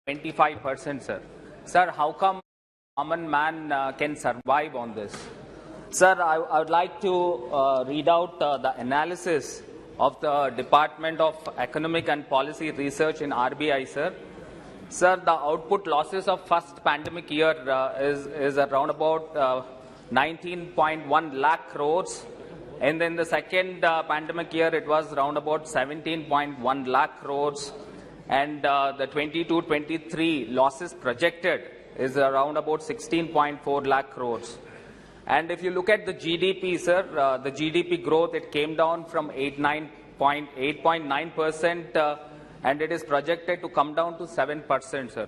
25%, sir. Sir, how come common man can survive on this? Sir, I would like to read out the analysis of the Department of Economic and Policy Research in RBI, sir. Sir, the output losses of first pandemic year is around about 19.1 lakh crores. And then the second pandemic year, it was around about 17.1 lakh crores. And the 22-23 losses projected is around about 16.4 lakh crores. And if you look at the GDP, sir, the GDP growth, it came down from 8.9%, and it is projected to come down to 7%, sir.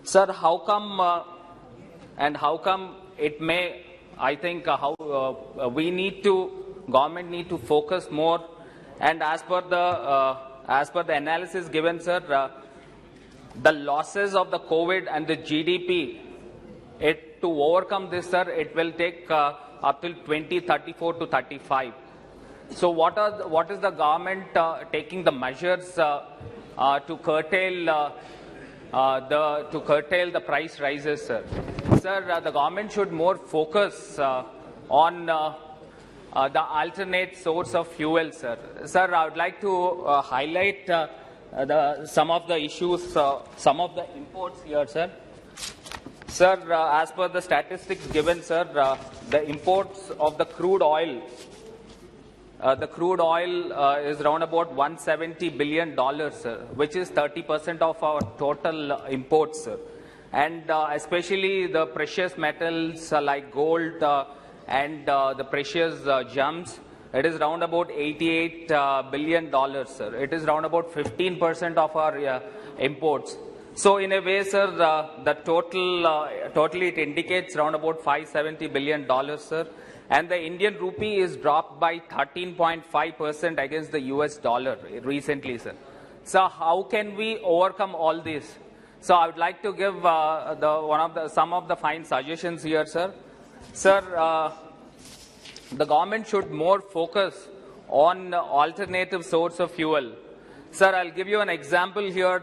Sir, how come it may, I think, government need to focus more, and as per the analysis given, sir, the losses of the COVID and the GDP, to overcome this, sir, it will take up till 2034 to 35. So what is the government taking the measures to curtail the price rises, sir? Sir, the government should more focus on the alternate source of fuel, sir. Sir, I would like to highlight some of the issues, some of the imports here, sir. Sir, as per the statistics given, sir, the imports of the crude oil, is around about $170 billion, sir, which is 30% of our total imports, sir. And especially the precious metals like gold and the precious gems, it is around about $88 billion, sir. It is around about 15% of our imports. So in a way, sir, the totally it indicates around about $570 billion, sir. And the Indian rupee is dropped by 13.5% against the US dollar recently, sir. So how can we overcome all this? So I would like to give some of the fine suggestions here, sir. Sir, the government should more focus on alternative source of fuel. Sir, I'll give you an example here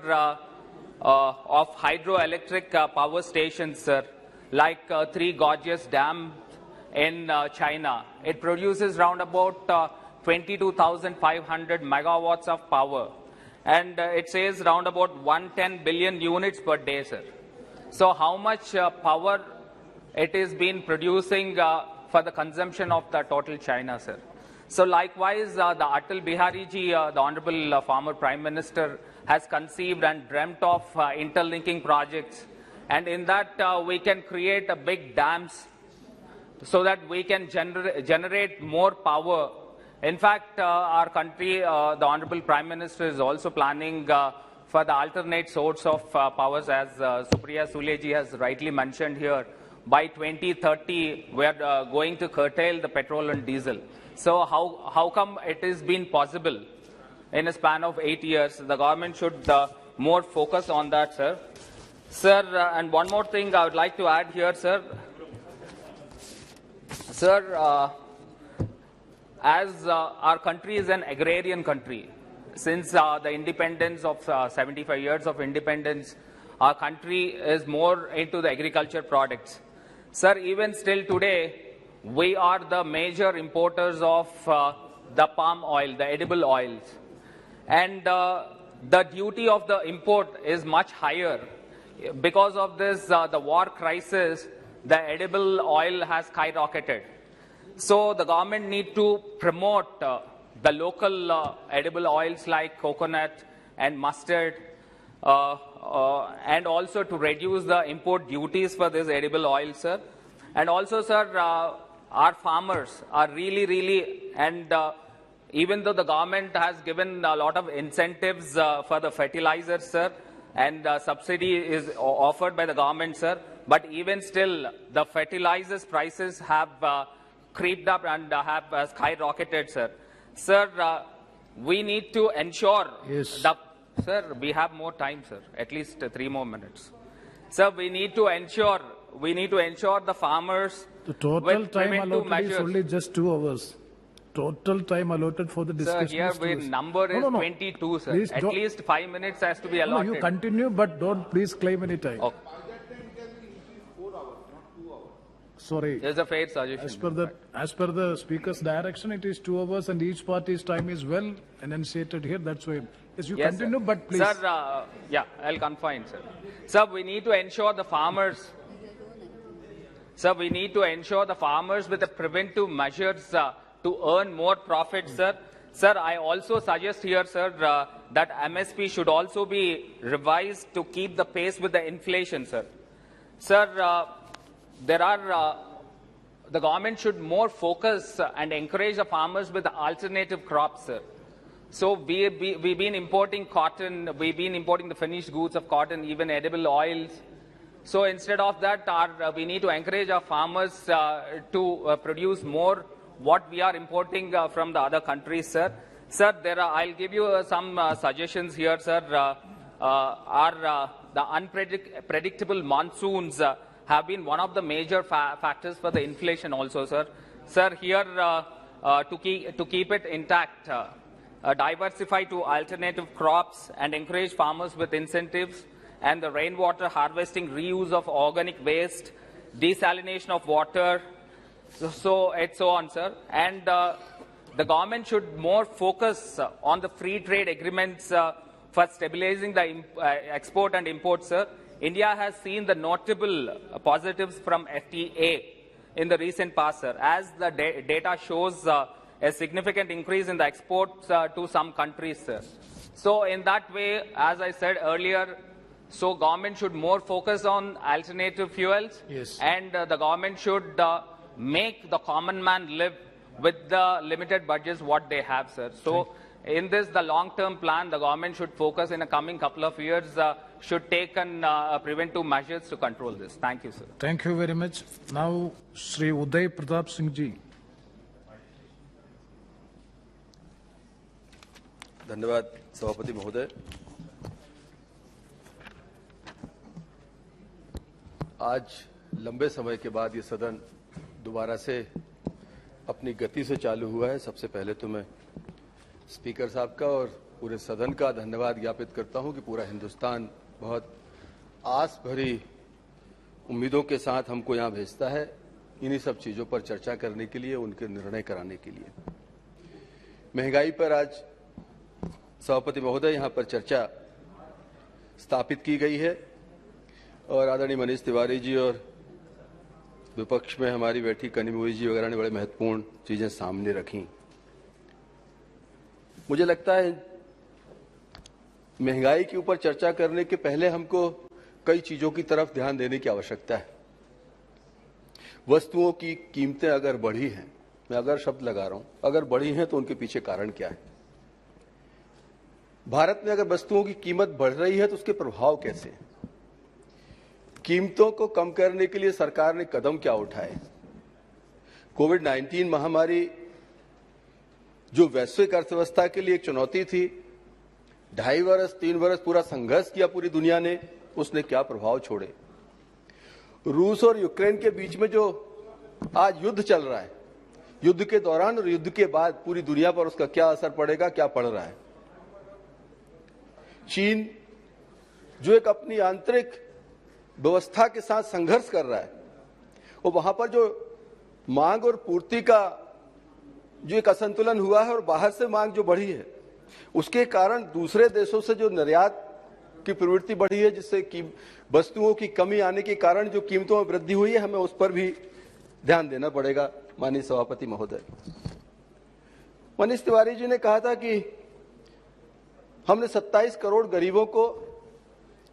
of hydroelectric power stations, sir, like Three Gorges Dam in China. It produces around about 22,500 megawatts of power, and it says around about 110 billion units per day, sir. So how much power it is been producing for the consumption of the total China, sir? So likewise, the Atal Bihari ji, the Honorable former Prime Minister, has conceived and dreamt of interlinking projects, and in that we can create a big dams so that we can generate more power. In fact, our country, the Honorable Prime Minister is also planning for the alternate source of powers, as Supriya Sule ji has rightly mentioned here. By 2030, we are going to curtail the petrol and diesel. So how come it has been possible in a span of 8 years? The government should more focus on that, sir. Sir, and one more thing I would like to add here, sir. Sir, as our country is an agrarian country, since the independence of 75 years of independence, our country is more into the agriculture products. Sir, even still today, we are the major importers of the palm oil, the edible oils. And the duty of the import is much higher. Because of this, the war crisis, the edible oil has skyrocketed. So the government need to promote the local edible oils like coconut and mustard, and also to reduce the import duties for this edible oil, sir. And also, sir, our farmers are really, and even though the government has given a lot of incentives for the fertilizers, sir, and subsidy is offered by the government, sir, but even still, the fertilizers prices have creeped up and have skyrocketed, sir. Sir, we need to ensure sir, we have more time, sir, at least 3 more minutes. Sir, we need to ensure the farmers. The total time allotted is only just 2 hours. total time allotted for the discussion. Sir, here is the number is 22, sir. Please At don't- least 5 minutes has to be allotted. No, you continue, but don't please claim any time. Okay. Sorry. There's a fair suggestion. As per the speaker's direction, it is 2 hours, and each party's time is well enunciated here. That's why. Yes, you Yes, continue, sir. but please. Sir, yeah, I'll confine, sir. Sir, we need to ensure the farmers. Sir, we need to ensure the farmers with the preventive measures to earn more profits, sir. Sir, I also suggest here, sir, that MSP should also be revised to keep the pace with the inflation, sir. Sir, the government should more focus and encourage the farmers with the alternative crops, sir. So we've been importing cotton, we've been importing the finished goods of cotton, even edible oils. So instead of that, we need to encourage our farmers to produce more what we are importing from the other countries, sir. Sir, I'll give you some suggestions here, sir. The unpredictable monsoons have been one of the major factors for the inflation also, sir. Sir, here to keep it intact, diversify to alternative crops and encourage farmers with incentives, and the rainwater harvesting, reuse of organic waste, desalination of water, so on, sir. And the government should more focus on the free trade agreements for stabilizing the export and import, sir. India has seen the notable positives from FTA in the recent past, sir, as the data shows a significant increase in the exports to some countries, sir. So in that way, as I said earlier, so government should more focus on alternative fuels, yes, and the government should make the common man live with the limited budgets what they have, sir. So in this, the long-term plan, the government should focus in a coming couple of years, should take preventive measures to control this. Thank you, sir. Thank you very much. Now, Sri Uday Pratap Singh ji. धन्यवाद सभापति महोदय। आज लंबे समय के बाद ये सदन दोबारा से अपनी गति से चालू हुआ है। सबसे पहले तो मैं स्पीकर साहब का और पूरे सदन का धन्यवाद ज्ञापित करता हूं कि पूरा हिंदुस्तान बहुत आस भरी उम्मीदों के साथ हमको यहां भेजता है इन्हीं सब चीजों पर चर्चा करने के लिए, उनके निर्णय कराने के लिए। महंगाई पर आज सभापति महोदय यहां पर चर्चा स्थापित की गई है और आदरणीय मनीष तिवारी जी और विपक्ष में हमारी बैठी कनिमोई जी वगैरह ने बड़े महत्वपूर्ण चीजें सामने रखी। मुझे लगता है महंगाई के ऊपर चर्चा करने के पहले हमको कई चीजों की तरफ ध्यान देने की आवश्यकता है। वस्तुओं की कीमतें अगर बढ़ी हैं, मैं अगर शब्द लगा रहा हूं, अगर बढ़ी हैं तो उनके पीछे कारण क्या है? भारत में अगर वस्तुओं की कीमत बढ़ रही है तो उसके प्रभाव कैसे हैं? कीमतों को कम करने के लिए सरकार ने कदम क्या उठाए? कोविड-19 महामारी जो वैश्विक अर्थव्यवस्था के लिए एक चुनौती थी, 2.5 वर्ष 3 वर्ष पूरा संघर्ष किया पूरी दुनिया ने, उसने क्या प्रभाव छोड़े? रूस और यूक्रेन के बीच में जो आज युद्ध चल रहा है, युद्ध के दौरान और युद्ध के बाद पूरी दुनिया पर उसका क्या असर पड़ेगा, क्या पड़ रहा है? चीन जो एक अपनी आंतरिक व्यवस्था के साथ संघर्ष कर रहा है और वहां पर जो मांग और पूर्ति का जो एक असंतुलन हुआ है और बाहर से मांग जो बढ़ी है, उसके कारण दूसरे देशों से जो निर्यात की प्रवृत्ति बढ़ी है, जिससे वस्तुओं की कमी आने के कारण जो कीमतों में वृद्धि हुई है, हमें उस पर भी ध्यान देना पड़ेगा। माननीय सभापति महोदय, मनीष तिवारी जी ने कहा था कि हमने 27 करोड़ गरीबों को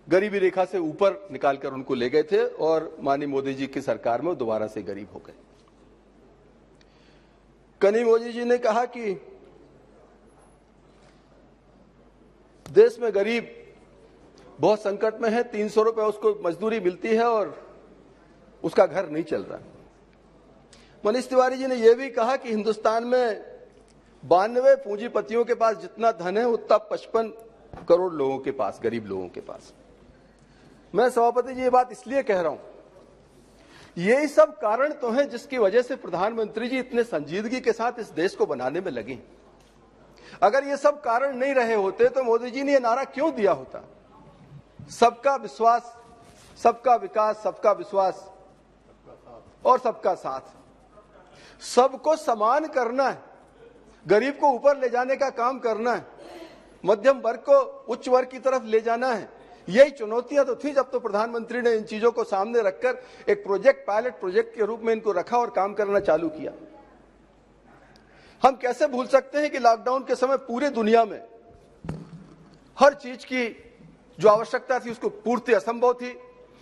गरीबी रेखा से ऊपर निकालकर उनको ले गए थे और माननीय मोदी जी की सरकार में दोबारा से गरीब हो गए। कनी मोदी जी ने कहा कि देश में गरीब बहुत संकट में है, 300 रुपए उसको मजदूरी मिलती है और उसका घर नहीं चल रहा। मनीष तिवारी जी ने यह भी कहा कि हिंदुस्तान में 92 पूंजीपतियों के पास जितना धन है उतना 55 करोड़ लोगों के पास, गरीब लोगों के पास। मैं सभापति जी ये बात इसलिए कह रहा हूं, यही सब कारण तो है जिसकी वजह से प्रधानमंत्री जी इतने संजीदगी के साथ इस देश को बनाने में लगे। अगर ये सब कारण नहीं रहे होते तो मोदी जी ने ये नारा क्यों दिया होता? सबका विश्वास, सबका विकास, सबका विश्वास और सबका साथ। सबको समान करना है, गरीब को ऊपर ले जाने का काम करना है, मध्यम वर्ग को उच्च वर्ग की तरफ ले जाना है। यही चुनौतियां तो थी जब तो प्रधानमंत्री ने इन चीजों को सामने रखकर एक प्रोजेक्ट, पायलट प्रोजेक्ट के रूप में इनको रखा और काम करना चालू किया। हम कैसे भूल सकते हैं कि लॉकडाउन के समय पूरे दुनिया में हर चीज की जो आवश्यकता थी उसको पूर्ति असंभव थी।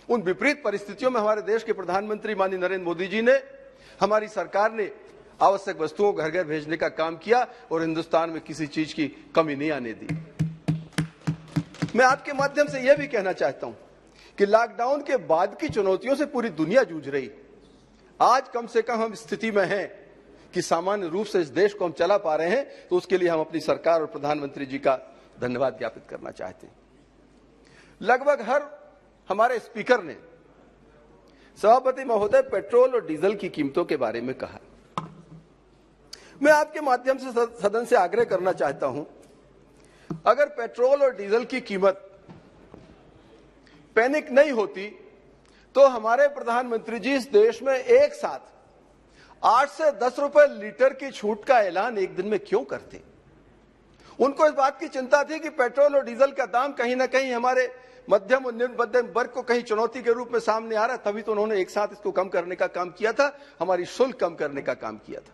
उन विपरीत परिस्थितियों में हमारे देश के प्रधानमंत्री माननीय नरेंद्र मोदी जी ने, हमारी सरकार ने आवश्यक वस्तुओं को घर घर भेजने का काम किया और हिंदुस्तान में किसी चीज की कमी नहीं आने दी। मैं आपके माध्यम से यह भी कहना चाहता हूं कि लॉकडाउन के बाद की चुनौतियों से पूरी दुनिया जूझ रही। आज कम से कम हम स्थिति में हैं कि सामान्य रूप से इस देश को हम चला पा रहे हैं, तो उसके लिए हम अपनी सरकार और प्रधानमंत्री जी का धन्यवाद ज्ञापित करना चाहते हैं। लगभग हर हमारे स्पीकर ने, सभापति महोदय, पेट्रोल और डीजल की कीमतों के बारे में कहा। मैं आपके माध्यम से सदन से आग्रह करना चाहता हूं, अगर पेट्रोल और डीजल की कीमत पैनिक नहीं होती तो हमारे प्रधानमंत्री जी इस देश में एक साथ 8 से 10 रुपए लीटर की छूट का ऐलान एक दिन में क्यों करते? उनको इस बात की चिंता थी कि पेट्रोल और डीजल का दाम कहीं ना कहीं हमारे मध्यम और निम्न मध्यम वर्ग को कहीं चुनौती के रूप में सामने आ रहा है, तभी तो उन्होंने एक साथ इसको कम करने का काम किया था, हमारी शुल्क कम करने का काम किया था।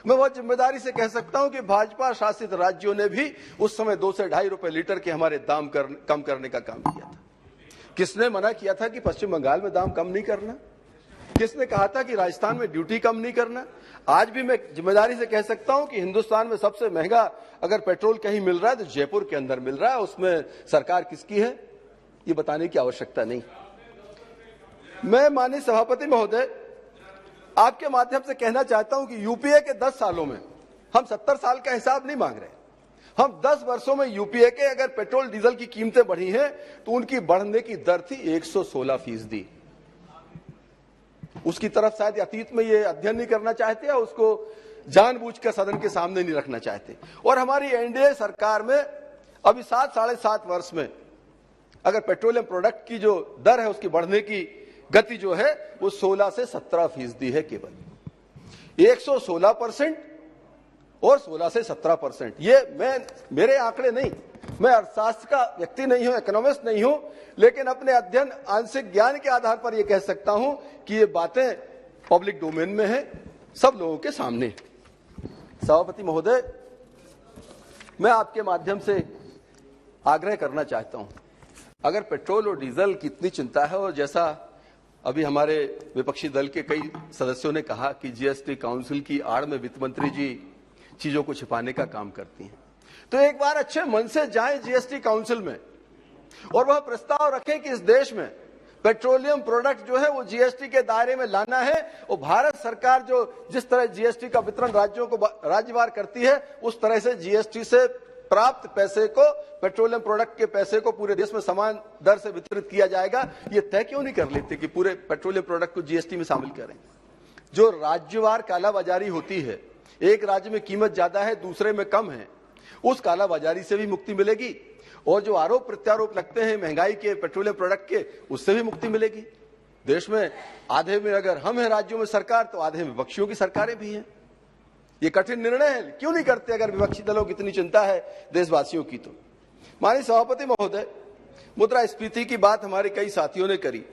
मैं बहुत जिम्मेदारी से कह सकता हूं कि भाजपा शासित राज्यों ने भी उस समय 2 से 2.5 रुपए लीटर के हमारे दाम कम करने का काम किया था। किसने मना किया था कि पश्चिम बंगाल में दाम कम नहीं करना? किसने कहा था कि राजस्थान में ड्यूटी कम नहीं करना? आज भी मैं जिम्मेदारी से कह सकता हूं कि हिंदुस्तान में सबसे महंगा अगर पेट्रोल कहीं मिल रहा है तो जयपुर के अंदर मिल रहा है। उसमें सरकार किसकी है ये बताने की आवश्यकता नहीं। मैं माननीय सभापति महोदय आपके माध्यम से कहना चाहता हूं कि यूपीए के 10 सालों में, हम 70 साल का हिसाब नहीं मांग रहे, हम 10 वर्षों में यूपीए के अगर पेट्रोल डीजल की कीमतें बढ़ी हैं तो उनकी बढ़ने की दर थी 116%। उसकी तरफ शायद अतीत में ये अध्ययन नहीं करना चाहते या उसको जानबूझकर सदन के सामने नहीं रखना चाहते। और हमारी एनडीए सरकार में अभी 7 साढ़े 7 वर्ष में अगर पेट्रोलियम प्रोडक्ट की जो दर है उसकी बढ़ने की गति जो है वो 16 से 17% है केवल। 116% और 16 से 17%। ये मेरे आंकड़े नहीं, मैं अर्थशास्त्र का व्यक्ति नहीं हूं, इकोनॉमिस्ट नहीं हूं, लेकिन अपने अध्ययन आंशिक ज्ञान के आधार पर यह कह सकता हूं कि ये बातें पब्लिक डोमेन में है, सब लोगों के सामने। सभापति महोदय, मैं आपके माध्यम से आग्रह करना चाहता हूं, अगर पेट्रोल और डीजल की इतनी चिंता है और जैसा अभी हमारे विपक्षी दल के कई सदस्यों ने कहा कि जीएसटी काउंसिल की आड़ में वित्त मंत्री जी चीजों को छिपाने का काम करती हैं, तो एक बार अच्छे मन से जाएं जीएसटी काउंसिल में और वह प्रस्ताव रखें कि इस देश में पेट्रोलियम प्रोडक्ट जो है वो जीएसटी के दायरे में लाना है। और भारत सरकार जो जिस तरह जीएसटी का वितरण राज्यों को राज्यवार करती है, उस तरह से जीएसटी से प्राप्त पैसे को, पेट्रोलियम प्रोडक्ट के पैसे को पूरे देश में समान दर से वितरित किया जाएगा। ये तय क्यों नहीं कर लेते कि पूरे पेट्रोलियम प्रोडक्ट को जीएसटी में शामिल करें? जो राज्यवार कालाबाजारी होती है, एक राज्य में कीमत ज्यादा है दूसरे में कम है, उस कालाबाजारी से भी मुक्ति मिलेगी। और जो आरोप प्रत्यारोप लगते हैं महंगाई के, पेट्रोलियम प्रोडक्ट के, उससे भी मुक्ति मिलेगी। देश में आधे में अगर हम हैं राज्यों में सरकार, तो आधे में विपक्षियों की सरकारें भी हैं। ये कठिन निर्णय है, क्यों नहीं करते अगर विपक्षी दलों की इतनी चिंता है देशवासियों की तो। माननीय सभापति महोदय, मुद्रास्फीति की बात हमारे कई साथियों ने करी।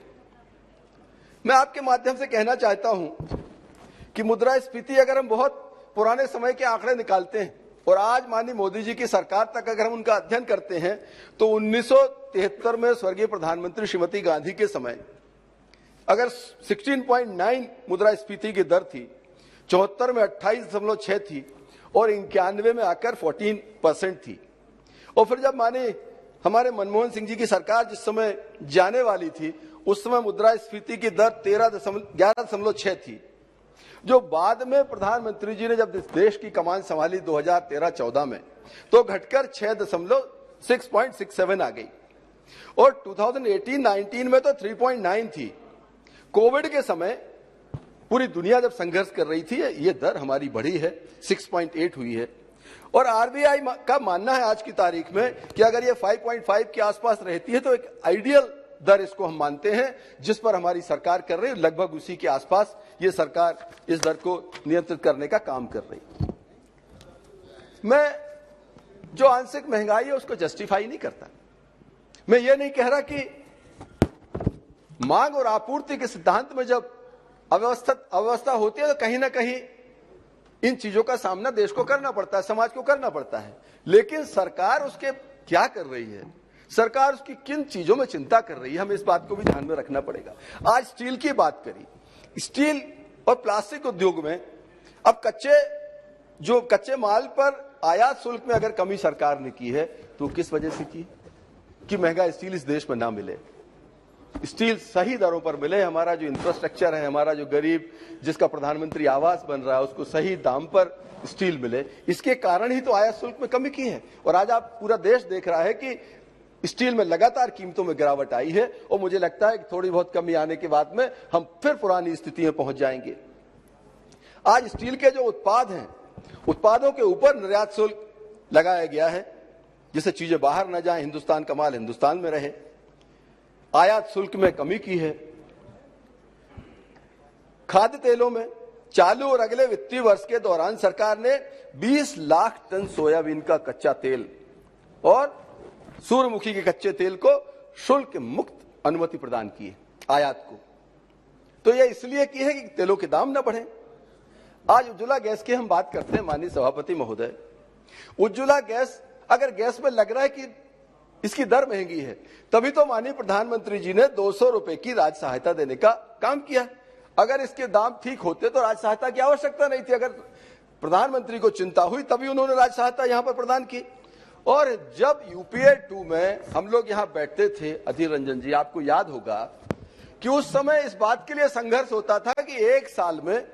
मैं आपके माध्यम से कहना चाहता हूं कि मुद्रास्फीति अगर हम बहुत पुराने समय के आंकड़े निकालते हैं और आज माननीय मोदी जी की सरकार तक अगर हम उनका अध्ययन करते हैं तो 1973 में स्वर्गीय प्रधानमंत्री श्रीमती गांधी के समय अगर 16.9 मुद्रास्फीति की दर थी, 74 में 28.6 थी और 91 में आकर 14% थी। और फिर जब हमारे मनमोहन सिंह जी की सरकार जिस समय जाने वाली थी, उस समय मुद्रास्फीति की दर 11.6 थी। जो बाद में प्रधानमंत्री जी ने जब देश की कमान संभाली 2013-14 में, तो घटकर 6.67 आ गई और 2018-19 में तो 3.9 थी। कोविड के समय पूरी दुनिया जब संघर्ष कर रही थी, ये दर हमारी बढ़ी है, 6.8 हुई है। और आरबीआई का मानना है आज की तारीख में कि अगर ये 5.5 के आसपास रहती है तो एक आइडियल दर इसको हम मानते हैं, जिस पर हमारी सरकार कर रही है। लगभग उसी के आसपास ये सरकार इस दर को नियंत्रित करने का काम कर रही है। मैं जो आंशिक महंगाई है उसको जस्टिफाई नहीं करता। मैं ये नहीं कह रहा कि मांग और आपूर्ति के सिद्धांत में जब अव्यवस्था होती है तो कहीं ना कहीं इन चीजों का सामना देश को करना पड़ता है, समाज को करना पड़ता है। लेकिन सरकार उसके क्या कर रही है, सरकार उसकी किन चीजों में चिंता कर रही है, हमें इस बात को भी ध्यान में रखना पड़ेगा। आज स्टील की बात करी, स्टील और प्लास्टिक उद्योग में अब कच्चे माल पर आयात शुल्क में अगर कमी सरकार ने की है तो किस वजह से की कि महंगा स्टील इस देश में ना मिले, स्टील सही दरों पर मिले, हमारा जो इंफ्रास्ट्रक्चर है, हमारा जो गरीब जिसका प्रधानमंत्री आवास बन रहा है उसको सही दाम पर स्टील मिले। इसके कारण ही तो आयात शुल्क में कमी की है। और आज आप पूरा देश देख रहा है कि स्टील में लगातार कीमतों में गिरावट आई है और मुझे लगता है कि थोड़ी बहुत कमी आने के बाद में हम फिर पुरानी स्थिति में पहुंच जाएंगे। आज स्टील के जो उत्पाद हैं, उत्पादों के ऊपर निर्यात शुल्क लगाया गया है जिससे चीजें बाहर न जाएं, हिंदुस्तान का माल हिंदुस्तान में रहे। आयात शुल्क में कमी की है। खाद्य तेलों में चालू और अगले वित्तीय वर्ष के दौरान सरकार ने 20 लाख टन सोयाबीन का कच्चा तेल और सूर्यमुखी के कच्चे तेल को शुल्क मुक्त अनुमति प्रदान की है आयात को। तो यह इसलिए की है कि तेलों के दाम न बढ़े। आज उज्ज्वला गैस की हम बात करते हैं माननीय सभापति महोदय। उज्ज्वला गैस अगर गैस में लग रहा है कि इसकी दर महंगी है, तभी तो माननीय प्रधानमंत्री जी ने 200 रुपए की राज्य सहायता देने का काम किया। अगर इसके दाम ठीक होते तो राज्य सहायता की आवश्यकता नहीं थी। अगर प्रधानमंत्री को चिंता हुई तभी उन्होंने राज्य सहायता यहां पर प्रदान की। और जब यूपीए 2 में हम लोग यहां बैठते थे, अधीर रंजन जी आपको याद होगा कि उस समय इस बात के लिए संघर्ष होता था कि एक साल में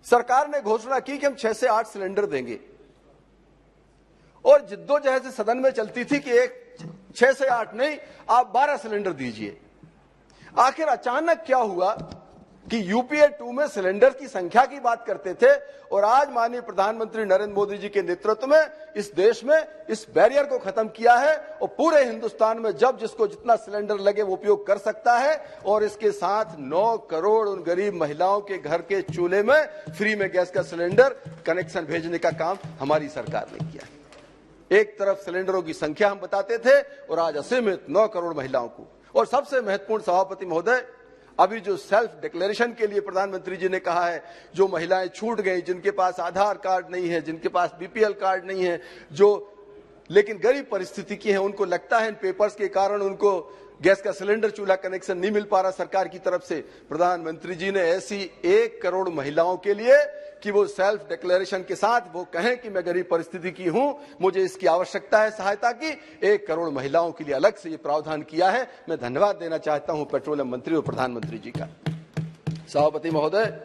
सरकार ने घोषणा की कि हम 6 से 8 सिलेंडर देंगे और जिद्दोजहद से सदन में चलती थी कि 6 से 8 नहीं, आप 12 सिलेंडर दीजिए। आखिर अचानक क्या हुआ कि यूपीए 2 में सिलेंडर की संख्या की बात करते थे और आज माननीय प्रधानमंत्री नरेंद्र मोदी जी के नेतृत्व में इस देश में इस बैरियर को खत्म किया है और पूरे हिंदुस्तान में जब जिसको जितना सिलेंडर लगे वो उपयोग कर सकता है। और इसके साथ 9 करोड़ उन गरीब महिलाओं के घर के चूल्हे में फ्री में गैस का सिलेंडर कनेक्शन भेजने का काम हमारी सरकार ने किया है। एक तरफ सिलेंडरों की संख्या हम बताते थे और आज असीमित 9 करोड़ महिलाओं को। और सबसे महत्वपूर्ण सभापति महोदय, अभी जो सेल्फ डिक्लेरेशन के लिए प्रधानमंत्री जी ने कहा है, जो महिलाएं छूट गई, जिनके पास आधार कार्ड नहीं है, जिनके पास बीपीएल कार्ड नहीं है, जो लेकिन गरीब परिस्थिति की है, उनको लगता है इन पेपर्स के कारण उनको गैस का सिलेंडर चूल्हा कनेक्शन नहीं मिल पा रहा सरकार की तरफ से। प्रधानमंत्री जी ने ऐसी 1 करोड़ महिलाओं के लिए कि वो सेल्फ डिक्लेरेशन के साथ वो कहें कि मैं गरीब परिस्थिति की हूं, मुझे इसकी आवश्यकता है सहायता की, 1 करोड़ महिलाओं के लिए अलग से ये प्रावधान किया है। मैं धन्यवाद देना चाहता हूं पेट्रोलियम मंत्री और प्रधानमंत्री जी का। सभापति महोदय,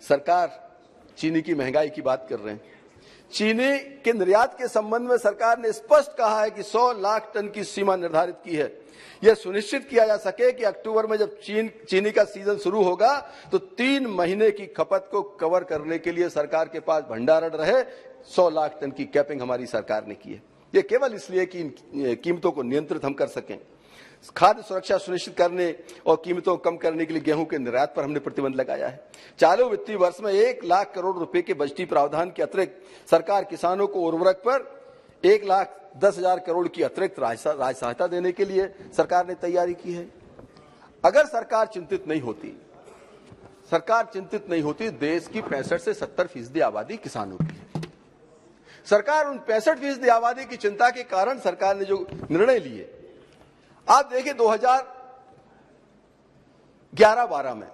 सरकार चीनी की महंगाई की बात कर रहे हैं। चीनी के निर्यात के संबंध में सरकार ने स्पष्ट कहा है कि 100 लाख टन की सीमा निर्धारित की है। यह सुनिश्चित किया जा सके कि अक्टूबर में जब चीनी का सीजन शुरू होगा तो 3 महीने की खपत को कवर करने के लिए सरकार के पास भंडारण रहे। 100 लाख टन की कैपिंग हमारी सरकार ने की है। यह केवल इसलिए कि कीमतों को नियंत्रित हम कर सकें। खाद्य सुरक्षा सुनिश्चित करने और कीमतों को कम करने के लिए गेहूं के निर्यात पर हमने प्रतिबंध लगाया है। चालू वित्तीय वर्ष में 1 लाख करोड़ रुपए के बजटीय प्रावधान के अतिरिक्त सरकार किसानों को उर्वरक पर 1,10,000 करोड़ की अतिरिक्त राज्य सहायता देने के लिए सरकार ने तैयारी की है। अगर सरकार चिंतित नहीं होती, देश की 65 से 70% आबादी किसानों की है। सरकार उन 65% आबादी की चिंता के कारण सरकार ने जो निर्णय लिए, आप देखिए 2011-12 में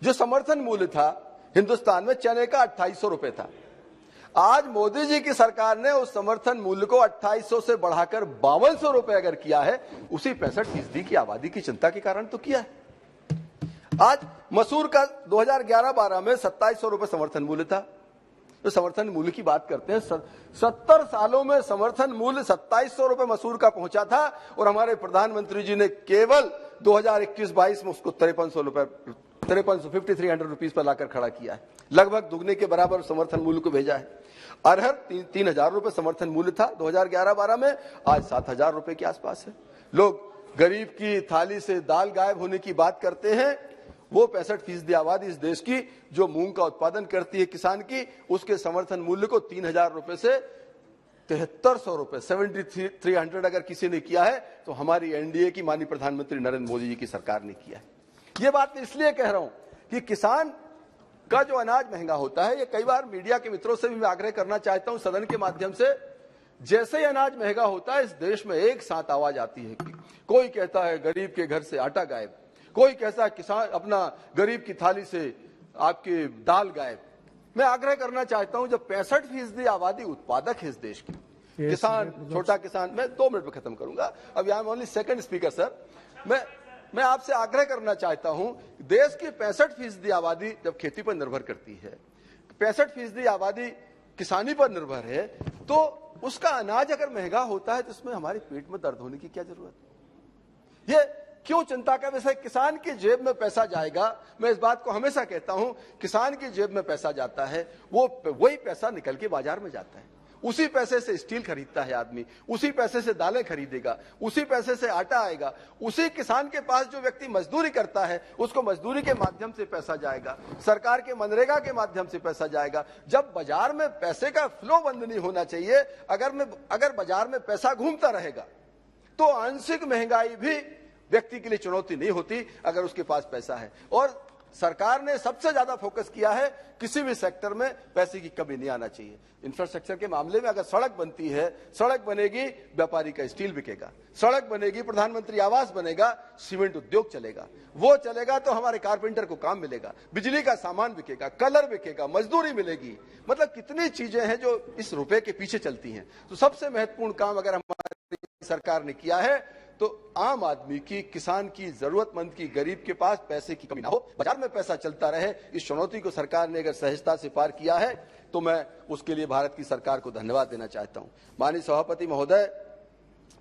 जो समर्थन मूल्य था हिंदुस्तान में चने का 2800 रुपए था। आज मोदी जी की सरकार ने उस समर्थन मूल्य को 2800 से बढ़ाकर 5200 रुपए अगर किया है, उसी 65% की आबादी की चिंता के कारण तो किया है। आज मसूर का 2011-12 में 2700 रुपए समर्थन मूल्य था। तो समर्थन मूल्य की बात करते हैं, 70 सालों में समर्थन मूल्य 2700 रुपए मसूर का पहुंचा था और हमारे प्रधानमंत्री जी ने केवल 2021-22 में उसको 5300 रुपए 5300 रुपीस पर लाकर खड़ा किया है। लगभग दुगने के बराबर समर्थन मूल्य को भेजा है। अरहर 3000 रुपए समर्थन मूल्य था 2011-12 में, आज 7000 रुपए के आसपास है। लोग गरीब की थाली से दाल गायब होने की बात करते हैं, वो 65% आबादी इस देश की जो मूंग का उत्पादन करती है किसान की, उसके समर्थन मूल्य को 3000 रुपए से 7300 रुपए 7300 अगर किसी ने किया है तो हमारी एनडीए की माननीय प्रधानमंत्री नरेंद्र मोदी जी की सरकार ने किया है। ये बात मैं इसलिए कह रहा हूं कि किसान का जो अनाज महंगा होता है, ये कई बार मीडिया के मित्रों से भी मैं आग्रह करना चाहता हूं सदन के माध्यम से, जैसे ही अनाज महंगा होता है इस देश में एक साथ आवाज आती है कि कोई कहता है गरीब के घर से आटा गायब, कोई कहता है किसान अपना गरीब की थाली से आपकी दाल गायब। मैं आग्रह करना चाहता हूं, जब 65% आबादी उत्पादक है इस देश की, किसान, छोटा किसान, मैं 2 मिनट में खत्म करूंगा, अब I am only second speaker sir. मैं आपसे आग्रह करना चाहता हूं, देश की 65% आबादी जब खेती पर निर्भर करती है, 65% आबादी किसानी पर निर्भर है, तो उसका अनाज अगर महंगा होता है तो इसमें हमारे पेट में दर्द होने की क्या जरूरत है? ये क्यों चिंता का विषय? किसान की जेब में पैसा जाएगा, मैं इस बात को हमेशा कहता हूं, किसान की जेब में पैसा जाता है, वही पैसा निकल के बाजार में जाता है, उसी पैसे से स्टील खरीदता है आदमी, उसी पैसे से दालें खरीदेगा, उसी पैसे से आटा आएगा, उसी किसान के पास जो व्यक्ति मजदूरी करता है उसको मजदूरी के माध्यम से पैसा जाएगा, सरकार के मनरेगा के माध्यम से पैसा जाएगा। जब बाजार में पैसे का फ्लो बंद नहीं होना चाहिए, अगर बाजार में पैसा घूमता रहेगा तो आंशिक महंगाई भी व्यक्ति के लिए चुनौती नहीं होती अगर उसके पास पैसा है। और सरकार ने सबसे ज्यादा फोकस किया है, किसी भी सेक्टर में पैसे की कमी नहीं आना चाहिए। इंफ्रास्ट्रक्चर के मामले में अगर सड़क बनती है, सड़क बनेगी, व्यापारी का स्टील बिकेगा, सड़क बनेगी, प्रधानमंत्री आवास बनेगा, सीमेंट उद्योग चलेगा, वो चलेगा तो हमारे कारपेंटर को काम मिलेगा, बिजली का सामान बिकेगा, कलर बिकेगा, मजदूरी मिलेगी। मतलब कितनी चीजें हैं जो इस रुपए के पीछे चलती हैं। तो सबसे महत्वपूर्ण काम अगर हमारी सरकार ने किया है तो आम आदमी की, किसान की, जरूरतमंद की, गरीब के पास पैसे की कमी ना हो, बाजार में पैसा चलता रहे। इस चुनौती को सरकार ने अगर सहजता से पार किया है तो मैं उसके लिए भारत की सरकार को धन्यवाद देना चाहता हूं। माननीय सभापति महोदय,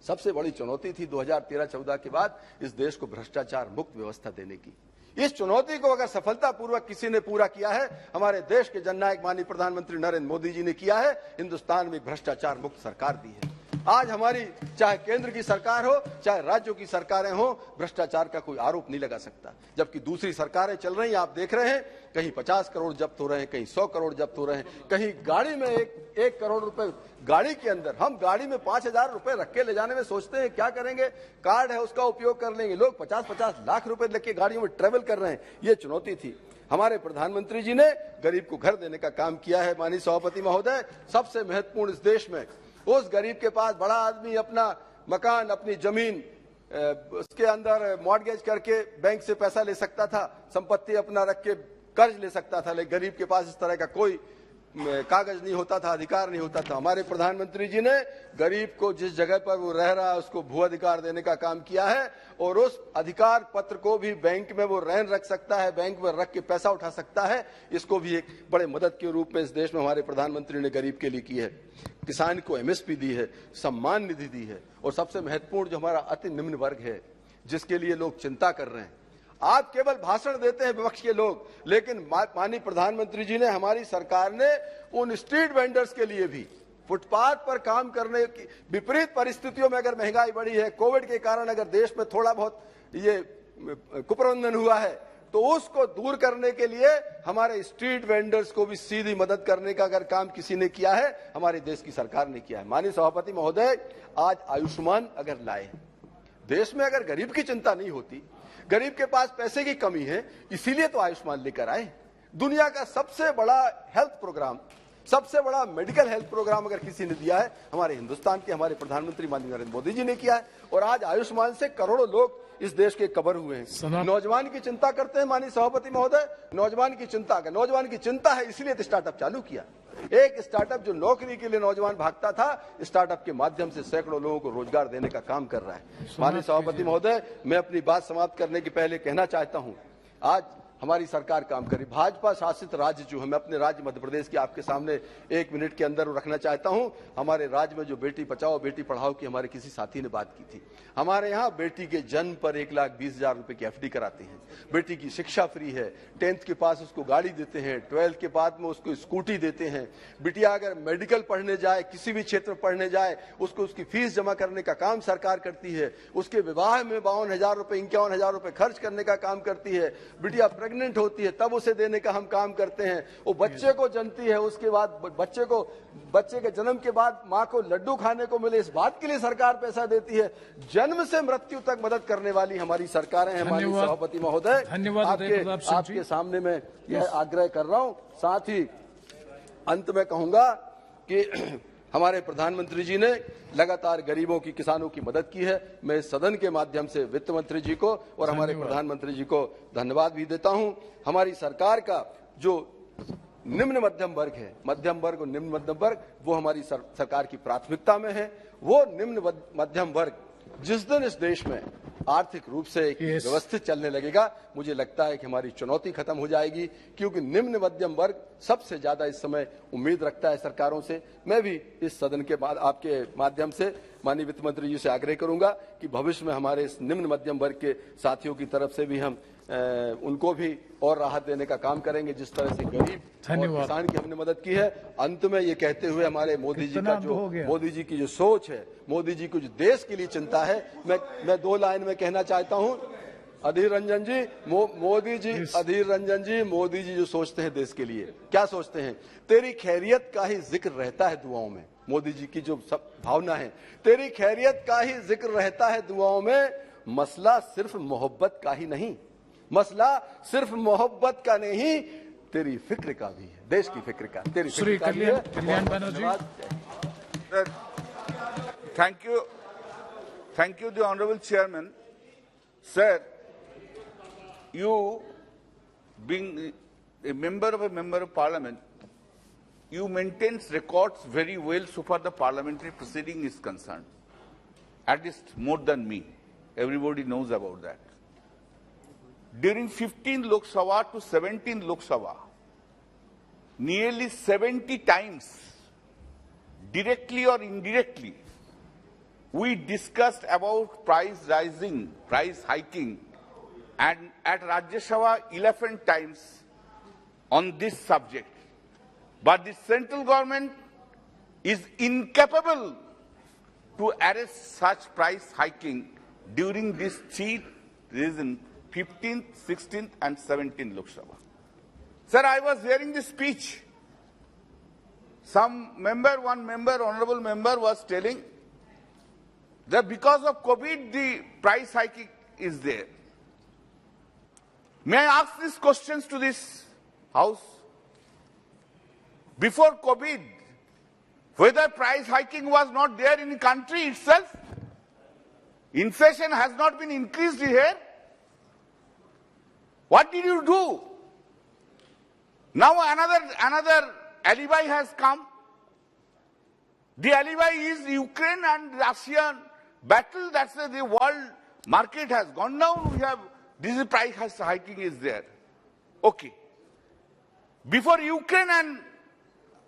सबसे बड़ी चुनौती थी 2013-14 के बाद इस देश को भ्रष्टाचार मुक्त व्यवस्था देने की। इस चुनौती को अगर सफलतापूर्वक किसी ने पूरा किया है, हमारे देश के जननायक माननीय प्रधानमंत्री नरेंद्र मोदी जी ने किया है। हिंदुस्तान में भ्रष्टाचार मुक्त सरकार दी है। आज हमारी चाहे केंद्र की सरकार हो, चाहे राज्यों की सरकारें हो, भ्रष्टाचार का कोई आरोप नहीं लगा सकता। जबकि दूसरी सरकारें चल रही हैं, आप देख रहे हैं, कहीं 50 करोड़ जब्त हो रहे हैं, कहीं 100 करोड़ जब्त हो रहे हैं, कहीं गाड़ी में एक करोड़ रुपए गाड़ी के अंदर, हम गाड़ी में 5000 रुपए रख के ले जाने में सोचते हैं क्या करेंगे, कार्ड है उसका उपयोग कर लेंगे। लोग 50-50 लाख रुपए लेके गाड़ियों में ट्रेवल कर रहे हैं। ये चुनौती थी। हमारे प्रधानमंत्री जी ने गरीब को घर देने का काम किया है। माननीय सभापति महोदय, सबसे महत्वपूर्ण इस देश में उस गरीब के पास बड़ा आदमी अपना मकान, अपनी जमीन उसके अंदर मॉर्गेज करके बैंक से पैसा ले सकता था, संपत्ति अपना रख के कर्ज ले सकता था, लेकिन गरीब के पास इस तरह का कोई कागज नहीं होता था, अधिकार नहीं होता था। हमारे प्रधानमंत्री जी ने गरीब को जिस जगह पर वो रह रहा है उसको भू अधिकार देने का काम किया है और उस अधिकार पत्र को भी बैंक में वो रहन रख सकता है, बैंक में रख के पैसा उठा सकता है। इसको भी एक बड़े मदद के रूप में इस देश में हमारे प्रधानमंत्री ने गरीब के लिए की है। किसान को एमएसपी दी है, सम्मान निधि दी है और सबसे महत्वपूर्ण जो हमारा अति निम्न वर्ग है जिसके लिए लोग चिंता कर रहे हैं। आप केवल भाषण देते हैं विपक्ष के लोग, लेकिन माननीय प्रधानमंत्री जी ने, हमारी सरकार ने उन स्ट्रीट वेंडर्स के लिए भी, फुटपाथ पर काम करने की विपरीत परिस्थितियों में अगर महंगाई बढ़ी है, कोविड के कारण अगर देश में थोड़ा बहुत ये कुप्रबंधन हुआ है, तो उसको दूर करने के लिए हमारे स्ट्रीट वेंडर्स को भी सीधी मदद करने का अगर काम किसी ने किया है, हमारे देश की सरकार ने किया है। माननीय सभापति महोदय, आज आयुष्मान अगर लाए, देश में अगर गरीब की चिंता नहीं होती, गरीब के पास पैसे की कमी है, इसीलिए तो आयुष्मान लेकर आए। दुनिया का सबसे बड़ा हेल्थ प्रोग्राम, सबसे बड़ा मेडिकल हेल्थ प्रोग्राम अगर किसी ने दिया है, हमारे हिंदुस्तान के हमारे प्रधानमंत्री माननीय नरेंद्र मोदी जी ने किया है। और आज आयुष्मान से करोड़ों लोग इस देश के कवर हुए हैं। नौजवान की चिंता करते हैं माननीय सभापति महोदय, नौजवान की चिंता है, इसलिए तो स्टार्टअप चालू किया। एक स्टार्टअप जो नौकरी के लिए नौजवान भागता था, स्टार्टअप के माध्यम से सैकड़ों लोगों को रोजगार देने का काम कर रहा है। माननीय सभापति महोदय, मैं अपनी बात समाप्त करने के पहले कहना चाहता हूं, आज हमारी सरकार काम करी। भाजपा शासित राज्य जो है, मैं अपने राज्य मध्य प्रदेश की आपके सामने 1 मिनट के अंदर रखना चाहता हूं। हमारे राज्य में जो बेटी बचाओ बेटी पढ़ाओ की हमारे किसी साथी ने बात की थी, हमारे यहाँ बेटी के जन्म पर 1,20,000 रुपए की FD कराते हैं। बेटी की शिक्षा फ्री है, 10th के पास उसको गाड़ी देते हैं, 12th के बाद में उसको स्कूटी देते हैं। बिटिया अगर मेडिकल पढ़ने जाए, किसी भी क्षेत्र में पढ़ने जाए, उसको उसकी फीस जमा करने का काम सरकार करती है। उसके विवाह में 52,000 रुपए 51,000 रुपए खर्च करने का काम करती है। बिटिया प्रेग्नेंट होती है तब उसे देने का हम काम करते हैं। वो बच्चे को जनती है, उसके बाद बच्चे के जन्म के बाद माँ को लड्डू खाने को मिले, इस बात के लिए सरकार पैसा देती है। जन्म से मृत्यु तक मदद करने वाली हमारी सरकारें हैं। हमारी सभापति महोदय, आपके सामने मैं यह आग्रह कर रहा हूं। साथ ही अंत में कहूंगा कि हमारे प्रधानमंत्री जी ने लगातार गरीबों की, किसानों की मदद की है। मैं सदन के माध्यम से वित्त मंत्री जी को और हमारे प्रधानमंत्री जी को धन्यवाद भी देता हूं। हमारी सरकार का जो निम्न मध्यम वर्ग है, मध्यम वर्ग और निम्न मध्यम वर्ग, वो हमारी सरकार की प्राथमिकता में है। वो निम्न मध्यम वर्ग जिस दिन इस देश में आर्थिक रूप से एक व्यवस्थित चलने लगेगा, मुझे लगता है कि हमारी चुनौती खत्म हो जाएगी, क्योंकि निम्न मध्यम वर्ग सबसे ज्यादा इस समय उम्मीद रखता है सरकारों से। मैं भी इस सदन के बाद आपके माध्यम से माननीय वित्त मंत्री जी से आग्रह करूंगा कि भविष्य में हमारे इस निम्न मध्यम वर्ग के साथियों की तरफ से भी हम उनको भी और राहत देने का काम करेंगे, जिस तरह से गरीब और किसान की हमने मदद की है। अंत में ये कहते हुए, हमारे मोदी जी की जो सोच है, मोदी जी को जो देश के लिए चिंता है, मैं 2 लाइन में कहना चाहता हूं। अधीर रंजन जी, मोदी जी जो सोचते हैं देश के लिए, क्या सोचते हैं? तेरी खैरियत का ही जिक्र रहता है दुआओं में। मोदी जी की जो सब भावना है, तेरी खैरियत का ही जिक्र रहता है दुआओं में। मसला सिर्फ मोहब्बत का ही नहीं, मसला सिर्फ मोहब्बत का नहीं, तेरी फिक्र का भी है, देश की फिक्र का, तेरी फिक्र का भी है। Thank you, the Honorable Chairman. Sir, you being a member of Parliament, you maintain records very well so far the parliamentary proceeding is concerned. At least more than me. Everybody knows about that. During 15 Lok Sabha to 17 Lok Sabha, nearly 70 times, directly or indirectly, we discussed about price rising, price hiking, and at Rajya Sabha 11 times on this subject. But the central government is incapable to arrest such price hiking during these 3 reasons, 15th, 16th and 17th Lok Sabha. Sir, I was hearing this speech. One honorable member was telling that because of COVID, the price hiking is there. May I ask these questions to this House? Before COVID, whether price hiking was not there in the country itself? Inflation has not been increased here. What did you do? Now another alibi has come. The alibi is Ukraine and Russian battle. That's why the world market has gone down. This price hiking is there. Okay. Before Ukraine and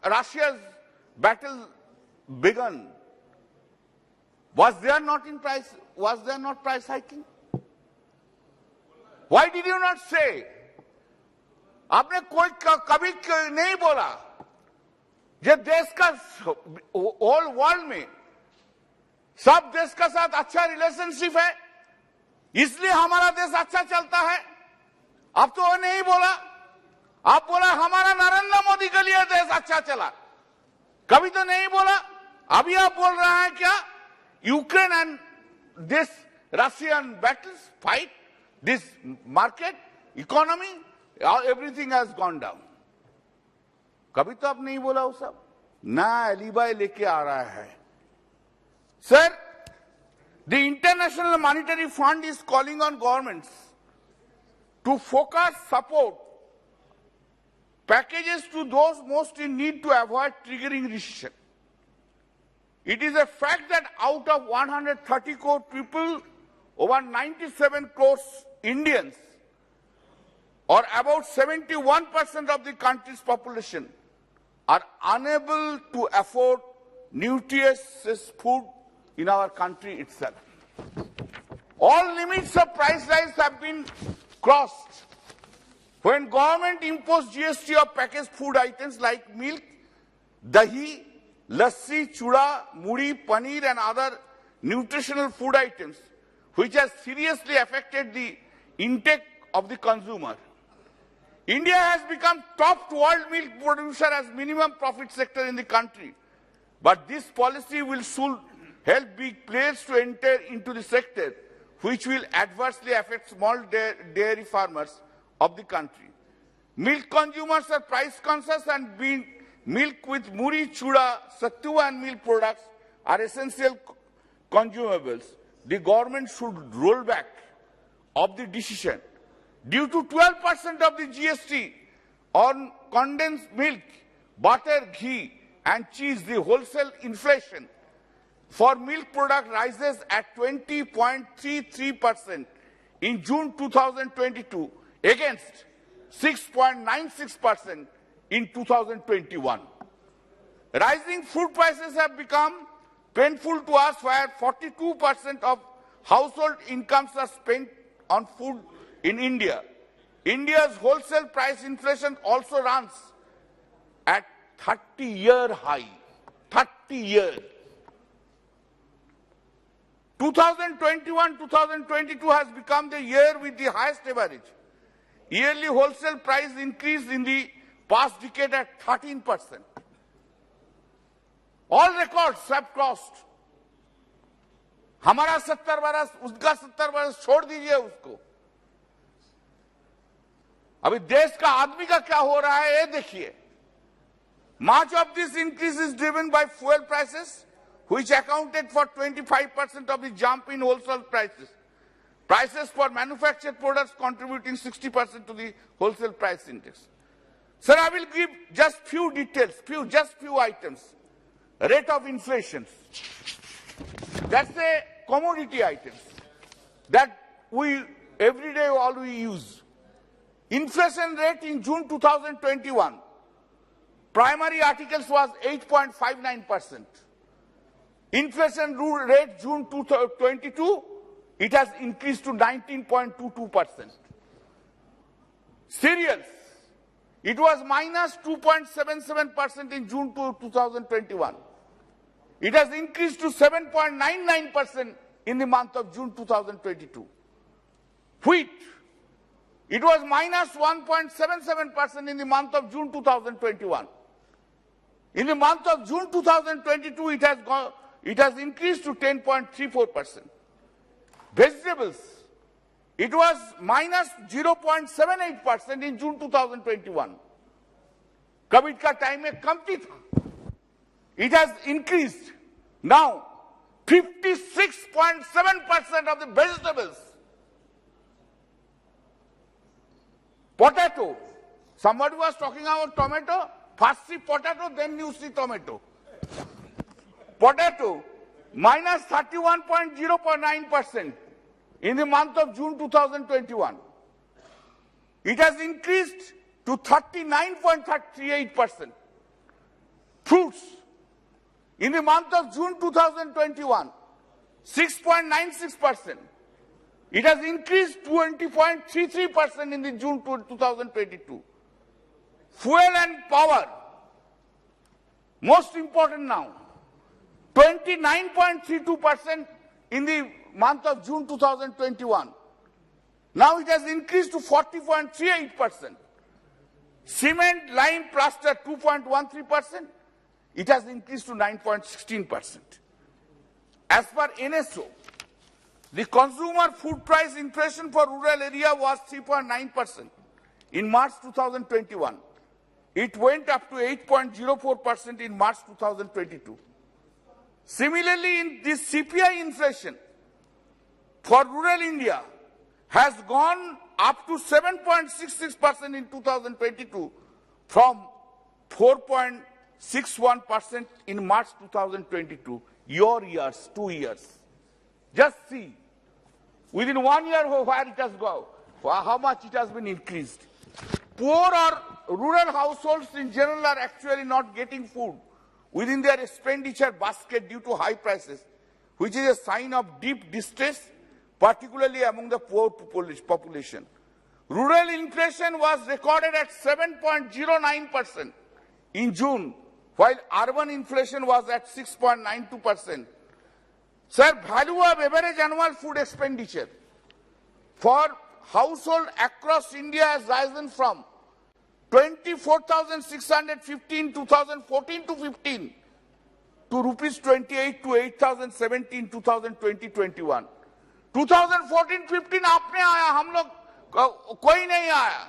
Russia's battle began, was there not price hiking? Why did you not say? आपने कोई कभी नहीं बोला ये देश का all world में सब देश का साथ अच्छा रिलेशनशिप है, इसलिए हमारा देश अच्छा चलता है। अब तो वो नहीं बोला, आप बोला हमारा नरेंद्र मोदी के लिए देश अच्छा चला, कभी तो नहीं बोला। अभी आप बोल रहे हैं क्या? Ukraine and this Russian battles fight, this market economy, everything has gone down. कभी तो आप नहीं बोला वो सब, ना एलिबाई लेके आ रहा है। Sir, the international monetary fund is calling on governments to focus support packages to those most in need to avoid triggering recession. It is a fact that out of 130 crore people, over 97 crore Indians or about 71% of the country's population, are unable to afford nutritious food in our country itself. All limits of price rise have been crossed. When government imposed GST of packaged food items like milk, dahi, lassi, chuda, muri, paneer and other nutritional food items, which has seriously affected the intake of the consumer. India has become top world milk producer as minimum profit sector in the country. But this policy will soon help big players to enter into the sector, which will adversely affect small dairy farmers of the country. Milk consumers are price conscious, and milk with muri, chuda, sattu and milk products are essential consumables. The government should roll back of the decision. Due to 12% of the GST on condensed milk, butter, ghee and cheese, the wholesale inflation for milk product rises at 20.33% in June 2022 against 6.96% in 2021. Rising food prices have become painful to us, where 42% of household incomes are spent on food in India. India's wholesale price inflation also runs at 30-year high. 30 years. 2021-2022 has become the year with the highest average yearly wholesale price increase in the past decade at 13%. All records have crossed. हमारा 70 बरस, उसका 70 बरस, छोड़ दीजिए उसको. अभी देश का आदमी का क्या हो रहा है ये देखिए. Much of this increase is driven by fuel prices, which accounted for 25% of the jump in wholesale prices. Prices for manufactured products contributing 60% to the wholesale price index. Sir, I will give just few details, just few items. Rate of inflation. That's the commodity items that we every day all we use. Inflation rate in June 2021. Primary articles was 8.59%. Inflation rate June 2022, it has increased to 19.22%. Cereals, it was minus 2.77% in June 2021. It has increased to 7.99% in the month of June 2022. Wheat, it was minus 1.77% in the month of June 2021. In the month of June 2022, it has increased to 10.34%. Vegetables, it was minus 0.78% in June 2021. COVID का time में कमती था. It has increased. Now, 56.7% of the vegetables. Potato. Somebody was talking about tomato. First see potato, then you see tomato. Potato, minus 31.09% in the month of June 2021. It has increased to 39.38%. Fruits, in the month of June 2021, 6.96%. It has increased 20.33% in the June 2022. Fuel and power, most important now, 29.32% in the month of June 2021. Now it has increased to 40.38%. Cement, lime, plaster, 2.13%. It has increased to 9.16%. As per NSO, the consumer food price inflation for rural area was 3.9% in March 2021. It went up to 8.04% in March 2022. Similarly, in this CPI inflation for rural India has gone up to 7.66% in 2022 from 4.61% in March 2022. Your years, 2 years. Just see, within 1 year where it has gone, how much it has been increased. poor or rural households in general are actually not getting food within their expenditure basket due to high prices, which is a sign of deep distress, particularly among the poor population. Rural inflation was recorded at 7.09% in June, while urban inflation was at 6.92%. Sir, value of average annual food expenditure for household across India has risen from 24,615 in 2014 to 15 to rupees 28 to 8,017 2020-21. 2014-15 आपने आया, हम लोग कोई नहीं आया.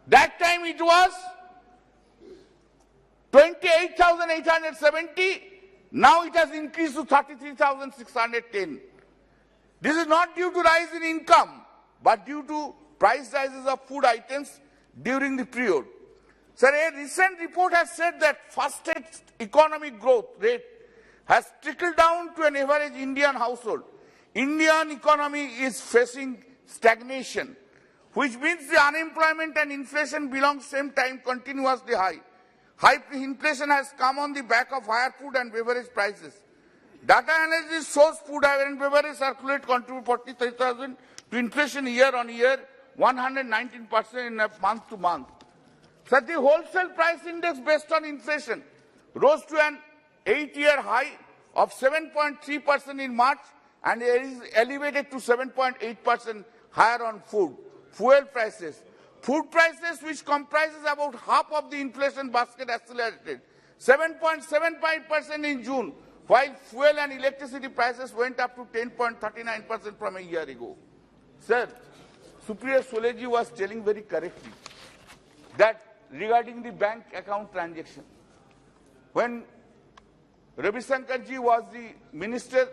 That time it was 28,870. Now it has increased to 33,610. This is not due to rise in income, but due to price rises of food items during the period. Sir, a recent report has said that fastest economic growth rate has trickled down to an average Indian household. Indian economy is facing stagnation, which means the unemployment and inflation belong same time continuously high. High inflation has come on the back of higher food and beverage prices. Data analysis shows food and beverage circulate contribute 43,000 to inflation year on year, 119% in a month to month. So the wholesale price index based on inflation rose to an 8-year high of 7.3% in March and is elevated to 7.8% higher on food. Fuel prices. Food prices, which comprises about half of the inflation basket, accelerated 7.75% in June, while fuel and electricity prices went up to 10.39% from a year ago. Sir, Superior Soleji was telling very correctly that regarding the bank account transaction, when Ravi Shankarji was the minister,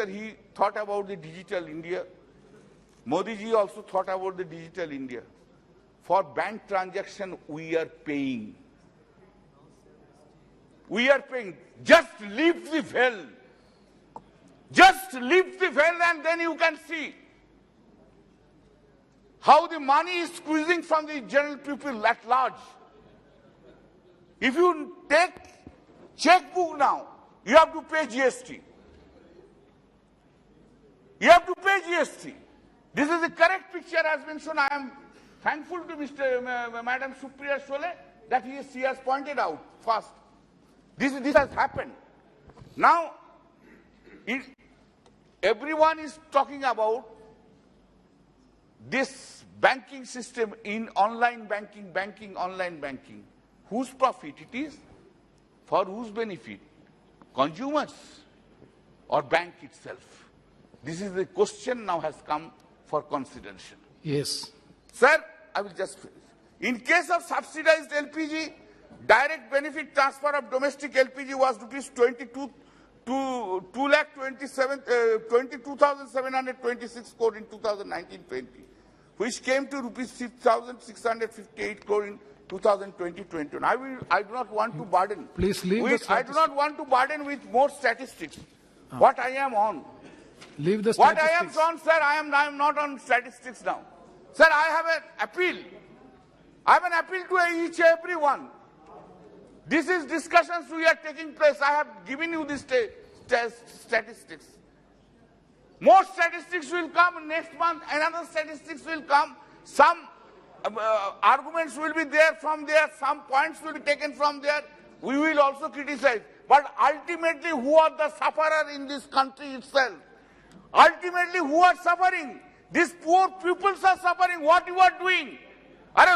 he thought about the digital India. Modi ji also thought about the digital India. For bank transaction, we are paying. We are paying. Just lift the veil. Just lift the veil and then you can see how the money is squeezing from the general people at large. If you take checkbook now, you have to pay GST. You have to pay GST. This is the correct picture has been shown. I am thankful to Madam Superior Sole that she has pointed out fast. This has happened. Now, everyone is talking about this banking system in online banking, online banking. Whose profit it is? For whose benefit? Consumers or bank itself? This is the question now has come for consideration. Yes. Sir, I will just finish. In case of subsidized LPG, direct benefit transfer of domestic LPG was rupees 22,726 crore in 2019-20, which came to rupees 6,658 crore in 2020-21. I do not want to burden. Please leave the I do not want to burden with more statistics. What I am on. Leave the What statistics. I am on, sir, I am not on statistics now. Sir, I have an appeal. I have an appeal to each everyone. This is discussions we are taking place. I have given you this statistics. More statistics will come next month. Another statistics will come. Some arguments will be there from there. Some points will be taken from there. We will also criticize. But ultimately, who are the sufferers in this country itself? Ultimately, who are suffering? These poor pupils are suffering. What you are doing? अरे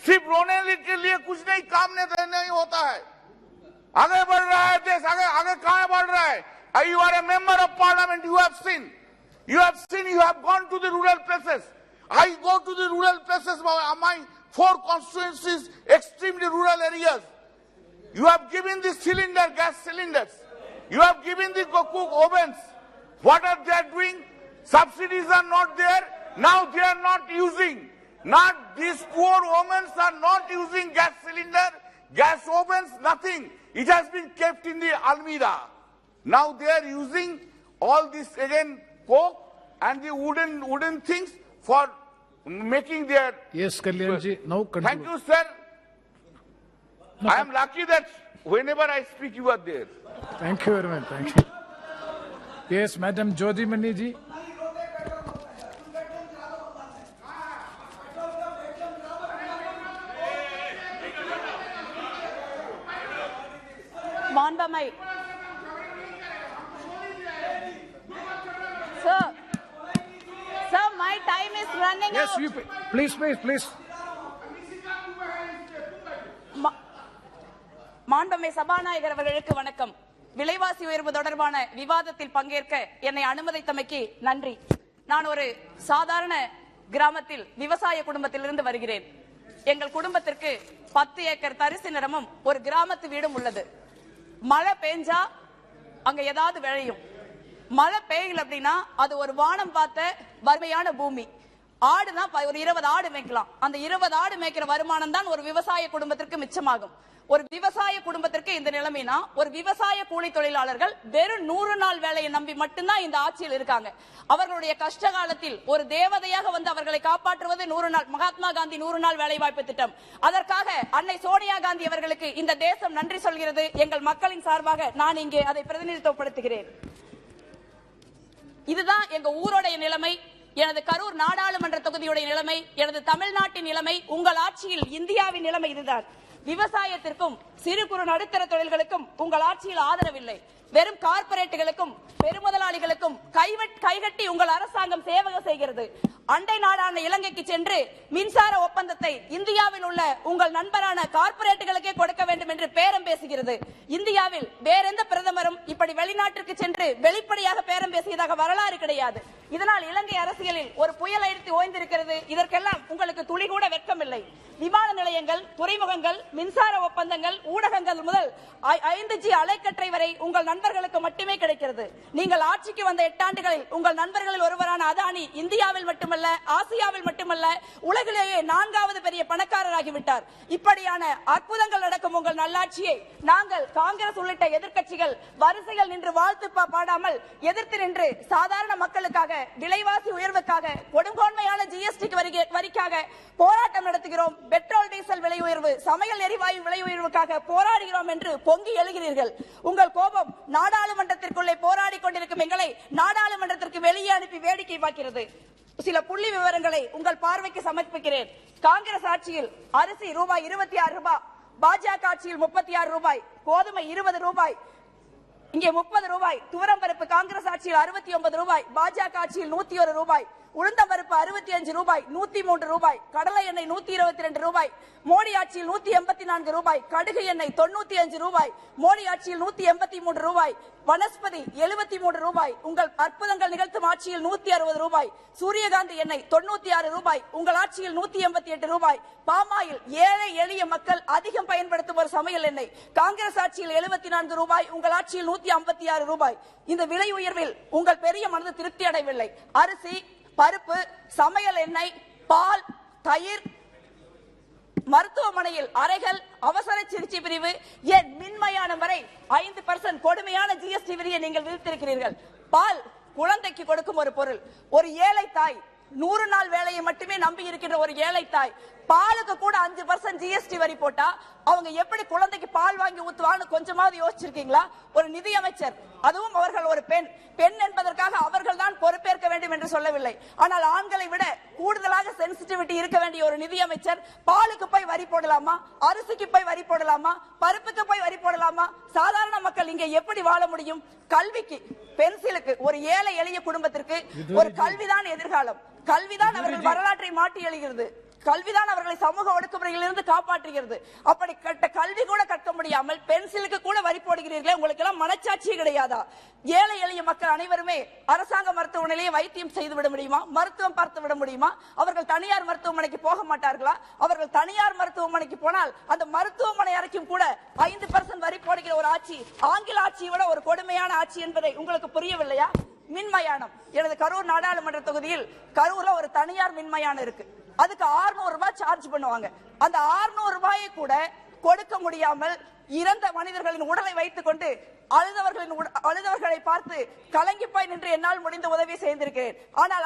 सिर्फ रोने के लिए कुछ नहीं, काम नहीं होता है. आगे बढ़ रहा है देश, आगे कहाँ बढ़ रहा है? You are a member of parliament. You have seen. You have gone to the rural places. I go to the rural places. My 4 constituencies, extremely rural areas. You have given the gas cylinders. You have given the cook ovens. What are they doing? Subsidies are not there. Now they are not using. Not these poor women are not using gas cylinder, gas ovens, nothing. It has been kept in the almirah. Now they are using all this again coke and the wooden things for making their... Yes, Kalyanji, now conclude. Thank you, sir. I am lucky that whenever I speak, you are there. Thank you very much. Thank you. Yes, Madam Jyoti Mani ji. Manbamai. Sir, my time is running Yes, out. you, please. மாண்புமிகு சபாநாயகர் அவர்களுக்கு வணக்கம். விலைவாசி உயர்வு தொடர்பான விவாதத்தில் பங்கேற்க என்னை அனுமதித்தமைக்கு நன்றி. நான் ஒரு சாதாரண கிராமத்தில் விவசாய குடும்பத்திலிருந்து வருகிறேன். எங்கள் குடும்பத்திற்கு 10 ஏக்கர் தரிசு நிலமும் ஒரு கிராமத்து வீடும் உள்ளது. மழை பெஞ்சா அங்க ஏதாவது விளையும். மழை பெய்யல அப்படின்னா அது ஒரு வானம் பார்த்த வறுமையான பூமி. ஆடுனா ஒரு 20 ஆடு மேய்க்கலாம். அந்த 20 ஆடு மேய்க்கிற வருமானம் தான் ஒரு விவசாய குடும்பத்திற்கு மிச்சமாகும். ஒரு விவசாய குடும்பத்திற்கு இந்த நிலைமைனா ஒரு விவசாய கூலி தொழிலாளர்கள் வெறும் 100 நாள் வேலையை நம்பி மட்டும்தான் இந்த ஆட்சியில் இருக்காங்க. அவர்களுடைய கஷ்ட காலத்தில் ஒரு தேவதையாக வந்து அவர்களை காப்பாற்றுவது 100 நாள் மகாத்மா காந்தி 100 நாள் வேலை வாய்ப்பு திட்டம். அதற்காக அன்னை சோனியா காந்தி அவர்களுக்கு இந்த தேசம் நன்றி சொல்கிறது. எங்கள் மக்களின் சார்பாக நான் இங்கே அதை பிரதிநிதித்துவப்படுத்துகிறேன். இதுதான் எங்க ஊரோடைய நிலைமை. எனது கரூர் நாடாளுமன்ற தொகுதியுடைய நிலைமை, எனது தமிழ்நாட்டின் நிலைமை, உங்கள் ஆட்சியில் இந்தியாவின் நிலைமை இதுதான். விவசாயத்திற்கும் சிறு குறு நடுத்தர தொழில்களுக்கும் உங்கள் ஆட்சியில் ஆதரவில்லை. வெறும் கார்ப்பரேட்டுகளுக்கும் பெருமுதலாளிகளுக்கும் கைகட்டி உங்கள் அரசாங்கம் சேவகம் செய்கிறது. அண்டை நாடான இலங்கைக்கு சென்று மின்சார ஒப்பந்தத்தை இந்தியாவில் உள்ள உங்கள் நண்பரான கார்ப்பரேட்டுகளுக்கே கொடுக்க வேண்டும் என்று பேரம் பேசுகிறது. இந்தியாவில் வேற எந்த பிரதமரும் இப்படி வெளிநாட்டிற்கு சென்று வெளிப்படையாக பேரம் பேசியதாக வரலாறு கிடையாது. இதனால் இலங்கை அரசியலில் ஒரு புயல் அடித்து ஓய்ந்திருக்கிறது. இதற்கெல்லாம் உங்களுக்கு துளி கூட வெட்கமில்லை. விமான நிலையங்கள், துறைமுகங்கள், மின்சார ஒப்பந்தங்கள், ஊடகங்கள் முதல் 5G அலைக்கற்றை வரை உங்கள் நண்பர்களுக்கு மட்டுமே கிடைக்கிறது. நீங்கள் ஆட்சிக்கு வந்த 8 ஆண்டுகளில் உங்கள் நண்பர்களில் ஒருவரான அதானி இந்தியாவில் மட்டுமல்ல, ஆசியாவில் மட்டுமல்ல, உலகிலேயே 4வது பெரிய பணக்காரராகிவிட்டார். இப்படியான அற்புதங்கள் நடக்கும் உங்கள் நல்லாட்சியை நாங்கள் காங்கிரஸ் உள்ளிட்ட எதிர்க்கட்சிகள் வரிசைகள் நின்று வாழ்த்து பாடாமல் எதிர்த்து நின்று சாதாரண மக்களுக்காக, விலைவாசி உயர்வுக்காக, கொடுங்கோன்மையான GST வரிக்காக போராட்டம் நடத்துகிறோம். பெட்ரோல் டீசல் விலை உயர்வு, சமையல் எரிவாயு விலை உயர்வுக்காக போராடுகிறோம் என்று பொங்கி எழுகிறீர்கள். உங்கள் கோபம் நாடாளுமன்றத்திற்குள்ளே போராடி கொண்டிருக்கும் எங்களை நாடாளுமன்றத்திற்கு வெளியே அனுப்பி வேடிக்கை பார்க்கிறது. சில புள்ளி விவரங்களை உங்கள் பார்வைக்கு சமர்ப்பிக்கிறேன். காங்கிரஸ் ஆட்சியில் அரிசி ரூபாய் 26, பாஜக ஆட்சியில் 36, கோதுமை 20, இங்கே 30, துவரம்பருப்பு காங்கிரஸ் ஆட்சியில் 69, பாஜக ஆட்சியில் 101, உளுந்தம்பருப்பு 65, 103, கடலை எண்ணெய் 122, மோடி ஆட்சியில் 184, கடுகு எண்ணெய் 95, மோடி ஆட்சியில் 183, வனஸ்பதி 73, உங்கள் அற்புதங்கள் நிகழ்த்தும் ஆட்சியில் 160, சூரியகாந்தி எண்ணெய் 96, உங்கள் ஆட்சியில் 188, பாமாயில் ஏழை எளிய மக்கள் அதிகம் பயன்படுத்தும் ஒரு சமையல் எண்ணெய் காங்கிரஸ் ஆட்சியில் 74, உங்கள் ஆட்சியில் 156. இந்த விலை உயர்வில் உங்கள் பெரிய மனது திருப்தி அடையவில்லை. அரிசி, பருப்பு, சமையல் எண்ணெய், பால், தயிர், மருத்துவமனையில் அறைகள், அவசர சிகிச்சை பிரிவு, ஏன் மின்மயானம் வரை 5% கொடுமையான GST வரியை நீங்கள் விதித்திருக்கிறீர்கள். பால் குழந்தைக்கு கொடுக்கும் ஒரு பொருள். ஒரு ஏழை தாய் 100 நாள் வேலையை மட்டுமே நம்பி இருக்கின்ற ஒரு ஏழை தாய் பாலுக்கு கூட 5% GST வரி போட்டா அவங்க எப்படி குழந்தைக்கு பால் வாங்கி ஊத்துவான்னு கொஞ்சமாவது யோசிச்சிருக்கீங்களா? ஒரு நிதியமைச்சர், அதுவும் அவர்கள் ஒரு பெண் என்பதற்காக அவர்கள் தான் பொறுப்பேற்க வேண்டும் என்று சொல்லவில்லை. ஆனால் ஆண்களை விட கூடுதலாக சென்சிட்டிவிட்டி இருக்க வேண்டிய ஒரு நிதியமைச்சர் பாலுக்கு போய் வரி போடலாமா? அரிசிக்கு போய் வரி போடலாமா? பருப்புக்கு போய் வரி போடலாமா? சாதாரண மக்கள் இங்கே எப்படி வாழ முடியும்? கல்விக்கு, பென்சிலுக்கு, ஒரு ஏழை எளிய குடும்பத்திற்கு ஒரு கல்விதான் எதிர்காலம். கல்விதான் அவர்கள் வரலாற்றை மாற்றி எழுகிறது. கல்விதான் அவர்களை சமூக ஒடுக்குமுறையிலிருந்து காப்பாற்றுகிறது. அப்படி கட்ட கல்வி கூட கற்க முடியாமல் பென்சிலுக்கு கூட வரி போடுகிறீர்களே, உங்களுக்கு எல்லாம் மனச்சாட்சி கிடையாதா? ஏழை எளிய மக்கள் அனைவருமே அரசாங்க மருத்துவமனையிலேயே வைத்தியம் செய்து விட முடியுமா? மருத்துவம் பார்த்து விட முடியுமா? அவர்கள் தனியார் மருத்துவமனைக்கு போக மாட்டார்களா? அவர்கள் தனியார் மருத்துவமனைக்கு போனால் அந்த மருத்துவமனை அறைக்கும் கூட 5% வரி போடுகிற ஒரு ஆட்சி ஆங்கில ஆட்சியை விட ஒரு கொடுமையான ஆட்சி என்பதை உங்களுக்கு புரியவில்லையா? மின்மயானம், எனது கரூர் நாடாளுமன்ற தொகுதியில் கரூர்ல ஒரு தனியார் மின்மயானம் இருக்கு. அதுக்கு 600 ரூபாய் சார்ஜ் பண்ணுவாங்க. அந்த 600 ரூபாயை கூட கொடுக்க முடியாமல் இறந்த மனிதர்களின் உடலை வைத்துக் கொண்டு அழுதவர்களை பார்த்து கலங்கி போய் நின்று என்னால் முடிந்த உதவி செய்திருக்கிறேன். ஆனால்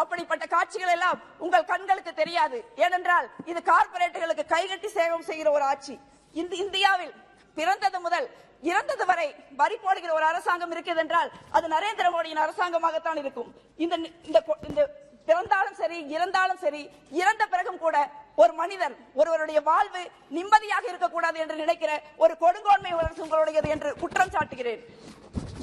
அப்படிப்பட்ட காட்சிகள் எல்லாம் உங்கள் கண்களுக்கு தெரியாது. ஏனென்றால் இது கார்ப்பரேட்டுகளுக்கு கைகட்டி சேவம் செய்கிற ஒரு ஆட்சி. இந்தியாவில் பிறந்தது முதல் இறந்தது வரை வரி போடுகிற ஒரு அரசாங்கம் இருக்கிறது என்றால் அது நரேந்திர மோடியின் அரசாங்கமாகத்தான் இருக்கும். இந்த பிறந்தாலும் சரி இறந்தாலும் சரி, இறந்த பிறகும் கூட ஒரு மனிதர் ஒருவருடைய வாழ்வு நிம்மதியாக இருக்கக்கூடாது என்று நினைக்கிற ஒரு கொடுங்கோன்மை உங்களுடையது என்று குற்றம் சாட்டுகிறேன்.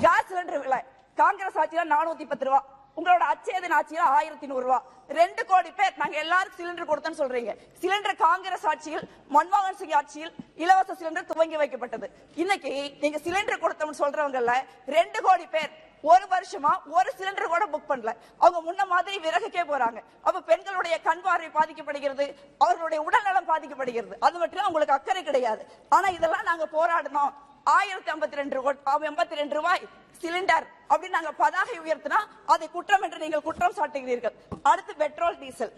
கேஸ் சிலிண்டர் விலை காங்கிரஸ் ஆட்சியில 410 ரூபாய், உங்களோட அச்சேதன் ஆட்சியில 1100 ரூபாய். 2 கோடி பேர் நாங்க எல்லாருக்கும் சிலிண்டர் கொடுத்தோம்னு சொல்றீங்க. சிலிண்டர் காங்கிரஸ் ஆட்சியில், மன்மோகன் சிங் ஆட்சியில் இலவச சிலிண்டர் துவங்கி வைக்கப்பட்டது. இன்னைக்கு நீங்க சிலிண்டர் கொடுத்தோம்னு சொல்றவங்கல்ல 2 கோடி பேர் ஒரு வருஷமா ஒரு சிலிண்டர் கூட புக் பண்ணல. அவங்க முன்ன மாதிரி விறகுக்கே போறாங்க. அப்ப பெண்களுடைய கண் பார்வை பாதிக்கப்படுகிறது, அவர்களுடைய உடல்நலம் பாதிக்கப்படுகிறது. அது மட்டும் உங்களுக்கு அக்கறை கிடையாது. ஆனா இதெல்லாம் நாங்க போராடணும். 1082 ரூபாய் சிலிண்டர் அப்படின்னு நாங்க பதாகை உயர்த்தினா அது குற்றம் என்று நீங்கள் குற்றம் சாட்டுகிறீர்கள். அடுத்து பெட்ரோல் டீசல்.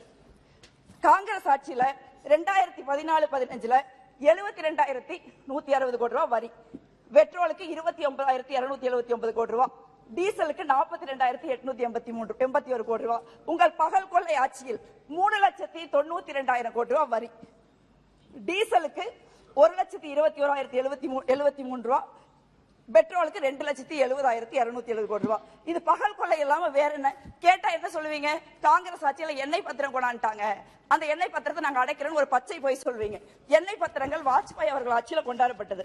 காங்கிரஸ் ஆட்சியில 2014-15 72,160 கோடி ரூபாய் வரி, பெட்ரோலுக்கு 29,279 கோடி ரூபாய், டீசலுக்கு 42,881 கோடி ரூபாய். உங்கள் பகல் கொள்ளை ஆட்சியில் 3,92,000 கோடி ரூபாய் வரி, டீசலுக்கு 1,21,073 ரூபாய், பெட்ரோலுக்கு 2,70,270 கோடி ரூபாய். இது பகல் கொள்ளை இல்லாம வேற என்ன கேட்டா என்ன சொல்லுவீங்க? காங்கிரஸ் ஆட்சியில எண்ணெய் பத்திரம் கொண்டாண்டாங்க, அந்த எண்ணெய் பத்திரத்தை நாங்க அடைக்கிறோம் ஒரு பச்சை போய் சொல்வீங்க. எண்ணெய் பத்திரங்கள் வாஜ்பாய் அவர்கள் ஆட்சியில கொண்டாடப்பட்டது.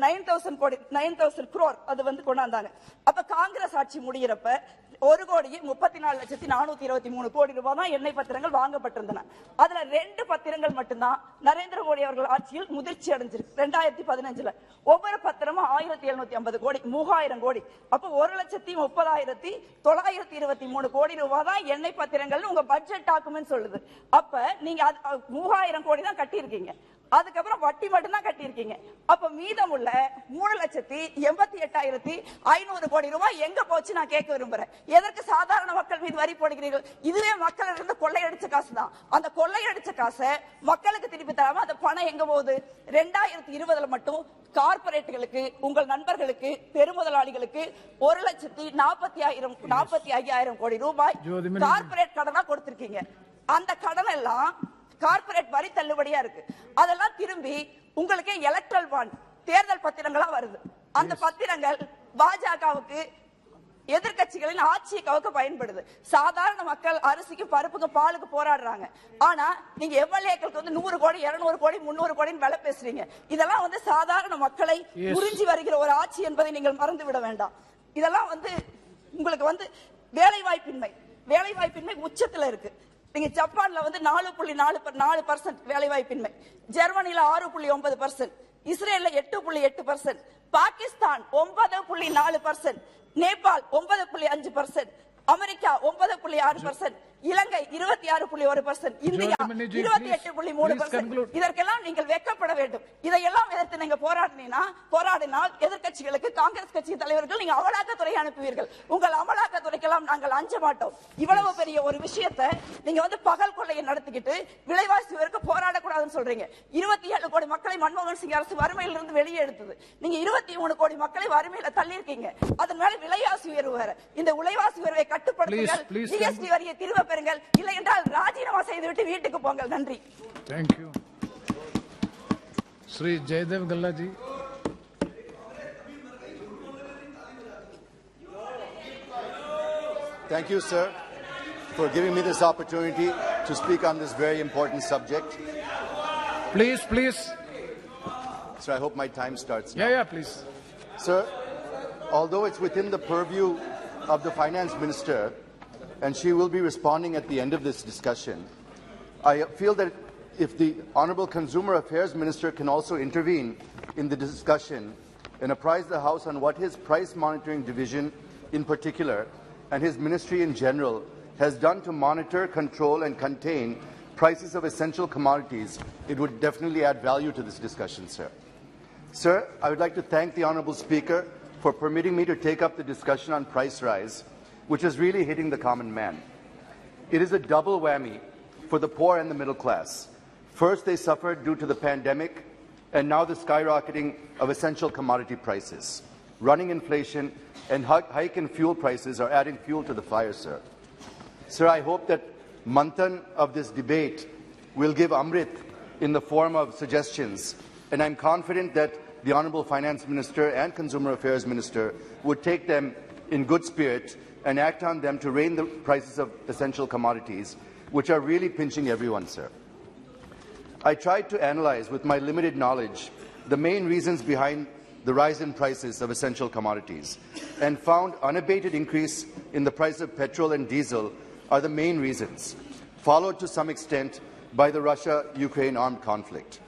9,000 crore அது கொண்டாந்தாங்க. அப்ப காங்கிரஸ் ஆட்சி முடிகிறப்ப 1,34,423 கோடி ரூபாய் தான் எண்ணெய் பத்திரங்கள் வாங்கப்பட்டிருந்தன. அதுல 2 பத்திரங்கள் மட்டும்தான் நரேந்திர மோடி அவர்கள் ஆட்சியில் முதிர்ச்சி அடைஞ்சிருக்கு. 2015 ஒவ்வொரு பத்திரமும் 1,750 கோடி, 3,000 கோடி. அப்ப 1,30,30,923 கோடி ரூபாய் தான் எண்ணெய் பத்திரங்கள் உங்க பட்ஜெட் டாக்குமெண்ட் சொல்லுது. அப்ப நீங்க 3,000 கோடி தான் கட்டியிருக்கீங்க, அதுக்கப்புறம் வட்டி மட்டும் தான் கட்டியிருக்கீங்க. அப்ப மீதமுள்ள 3,88,500 கோடி ரூபாய் எங்க போச்சு நான் கேட்க விரும்புறேன். எதற்கு சாதாரண மக்கள் மீது வரி போடுகிறீர்கள்? இதுவே மக்கள் இருந்து கொள்ளையடிச்ச காசு தான். அந்த கொள்ளையடிச்ச காசை மக்களுக்கு திருப்பி தராம அந்த பணம் எங்க போகுது? 2020 மட்டும் கார்பரேட்டுகளுக்கு, உங்கள் நண்பர்களுக்கு, பெருமுதலாளிகளுக்கு 1,45,000 கோடி ரூபாய் கார்பரேட் கடனா கொடுத்திருக்கீங்க. அந்த கடன் எல்லாம் கார்பரேட் வரி தள்ளுபடியா இருக்கு. அதெல்லாம் திரும்பி உங்களுக்கு எலக்ட்ரல் பாண்ட் தேர்தல் பத்திரங்களா வருது. அந்த பத்திரங்கள் பாஜகவுக்கு, எதிர்கட்சிகளின் ஆட்சியை கவுக்க பயன்படுது. சாதாரண மக்கள் அரிசிக்கு, பருப்புக்கு, பாலுக்கு போராடுறாங்க. ஆனா நீங்க எம்எல்ஏக்களுக்கு 100 கோடி, 200 கோடி, 300 கோடின்னு விலை பேசுறீங்க. இதெல்லாம் சாதாரண மக்களை உறிஞ்சி வருகிற ஒரு ஆட்சி என்பதை நீங்கள் மறந்து விட வேண்டாம். இதெல்லாம் உங்களுக்கு வேலை வாய்ப்பின்மை உச்சத்துல இருக்கு. நீங்க ஜப்பான்ல 4.4% வேலை வாய்ப்பின்மை, ஜெர்மனில 6.9%, இஸ்ரேல்ல 8.8%, பாகிஸ்தான் 9.4%, நேபாள் 9.5%, அமெரிக்கா 9.6%, இலங்கை 26.1%, இந்தியா 28.3%. இதற்கெல்லாம் நீங்கள் வெட்கப்பட வேண்டும். இதையெல்லாம் எதிர்த்து நீங்க போராடினால் எதிர்கட்சிகளுக்கு, காங்கிரஸ் கட்சி தலைவர்கள் நீங்க அமலாக்கத்துறை அனுப்புவீர்கள். உங்கள் அமலாக்கத்துறைக்கெல்லாம் நாங்கள் அஞ்ச மாட்டோம். இவ்வளவு பெரிய ஒரு விஷயத்தை நீங்க பகல் கொள்ளையை நடத்திக்கிட்டு விலைவாசி உயர்வுக்கு போராடக்கூடாதுன்னு சொல்றீங்க. 27 கோடி மக்களை மன்மோகன் சிங் அரசு வறுமையிலிருந்து வெளியே எடுத்தது. நீங்க 23 கோடி மக்களை வறுமையில தள்ளி இருக்கீங்க. அதன் மேல விலைவாசி உயர்வு வேற. இந்த விலைவாசி உயர்வை கட்டுப்படுத்துங்கள், ஜிஎஸ்டி வரியை திரும்ப பெறுங்கள், இல்லை என்றால் ராஜினாமா செய்துவிட்டு வீட்டுக்கு போங்கள். நன்றி. Thank you. Sri Jaydev Gallaji. Thank you, sir, for giving me this opportunity to speak on this very important subject. Please. Sir, I hope my time starts now. Yeah, please. Sir, although it's within the purview of the finance minister, and she will be responding at the end of this discussion, I feel that if the Honorable Consumer Affairs Minister can also intervene in the discussion and apprise the House on what his price monitoring division in particular and his ministry in general has done to monitor, control and contain prices of essential commodities, it would definitely add value to this discussion, sir. Sir, I would like to thank the Honorable Speaker for permitting me to take up the discussion on price rise, which is really hitting the common man. It is a double whammy for the poor and the middle class. First, they suffered due to the pandemic, and now the skyrocketing of essential commodity prices. running inflation, and hike in fuel prices are adding fuel to the fire, sir. Sir, I hope that manthan of this debate will give Amrit in the form of suggestions, and I'm confident that the Honourable Finance Minister and Consumer Affairs Minister would take them in good spirit and act on them to rein the prices of essential commodities, which are really pinching everyone, sir. I tried to analyze, with my limited knowledge, the main reasons behind the rise in prices of essential commodities and found unabated increase in the price of petrol and diesel are the main reasons, followed to some extent by the Russia-Ukraine armed conflict.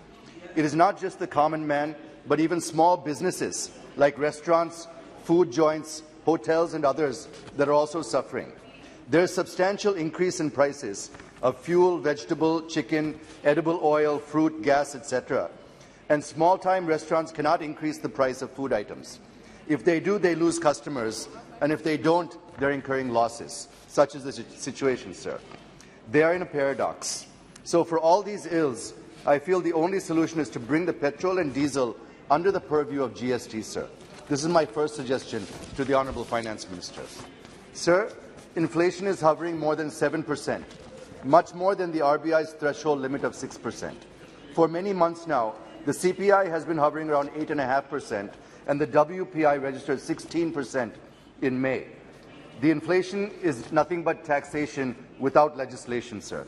It is not just the common man, but even small businesses like restaurants, food joints, hotels and others that are also suffering. There is substantial increase in prices of fuel, vegetable, chicken, edible oil, fruit, gas, etc. And small-time restaurants cannot increase the price of food items. If they do, they lose customers, and if they don't, they're incurring losses. Such is the situation, sir. They are in a paradox. So for all these ills, I feel the only solution is to bring the petrol and diesel under the purview of GST, sir. This is my first suggestion to the Honourable Finance Minister. Sir, inflation is hovering more than 7%, much more than the RBI's threshold limit of 6%. For many months now, the CPI has been hovering around 8.5%, and the WPI registered 16% in May. The inflation is nothing but taxation without legislation, sir.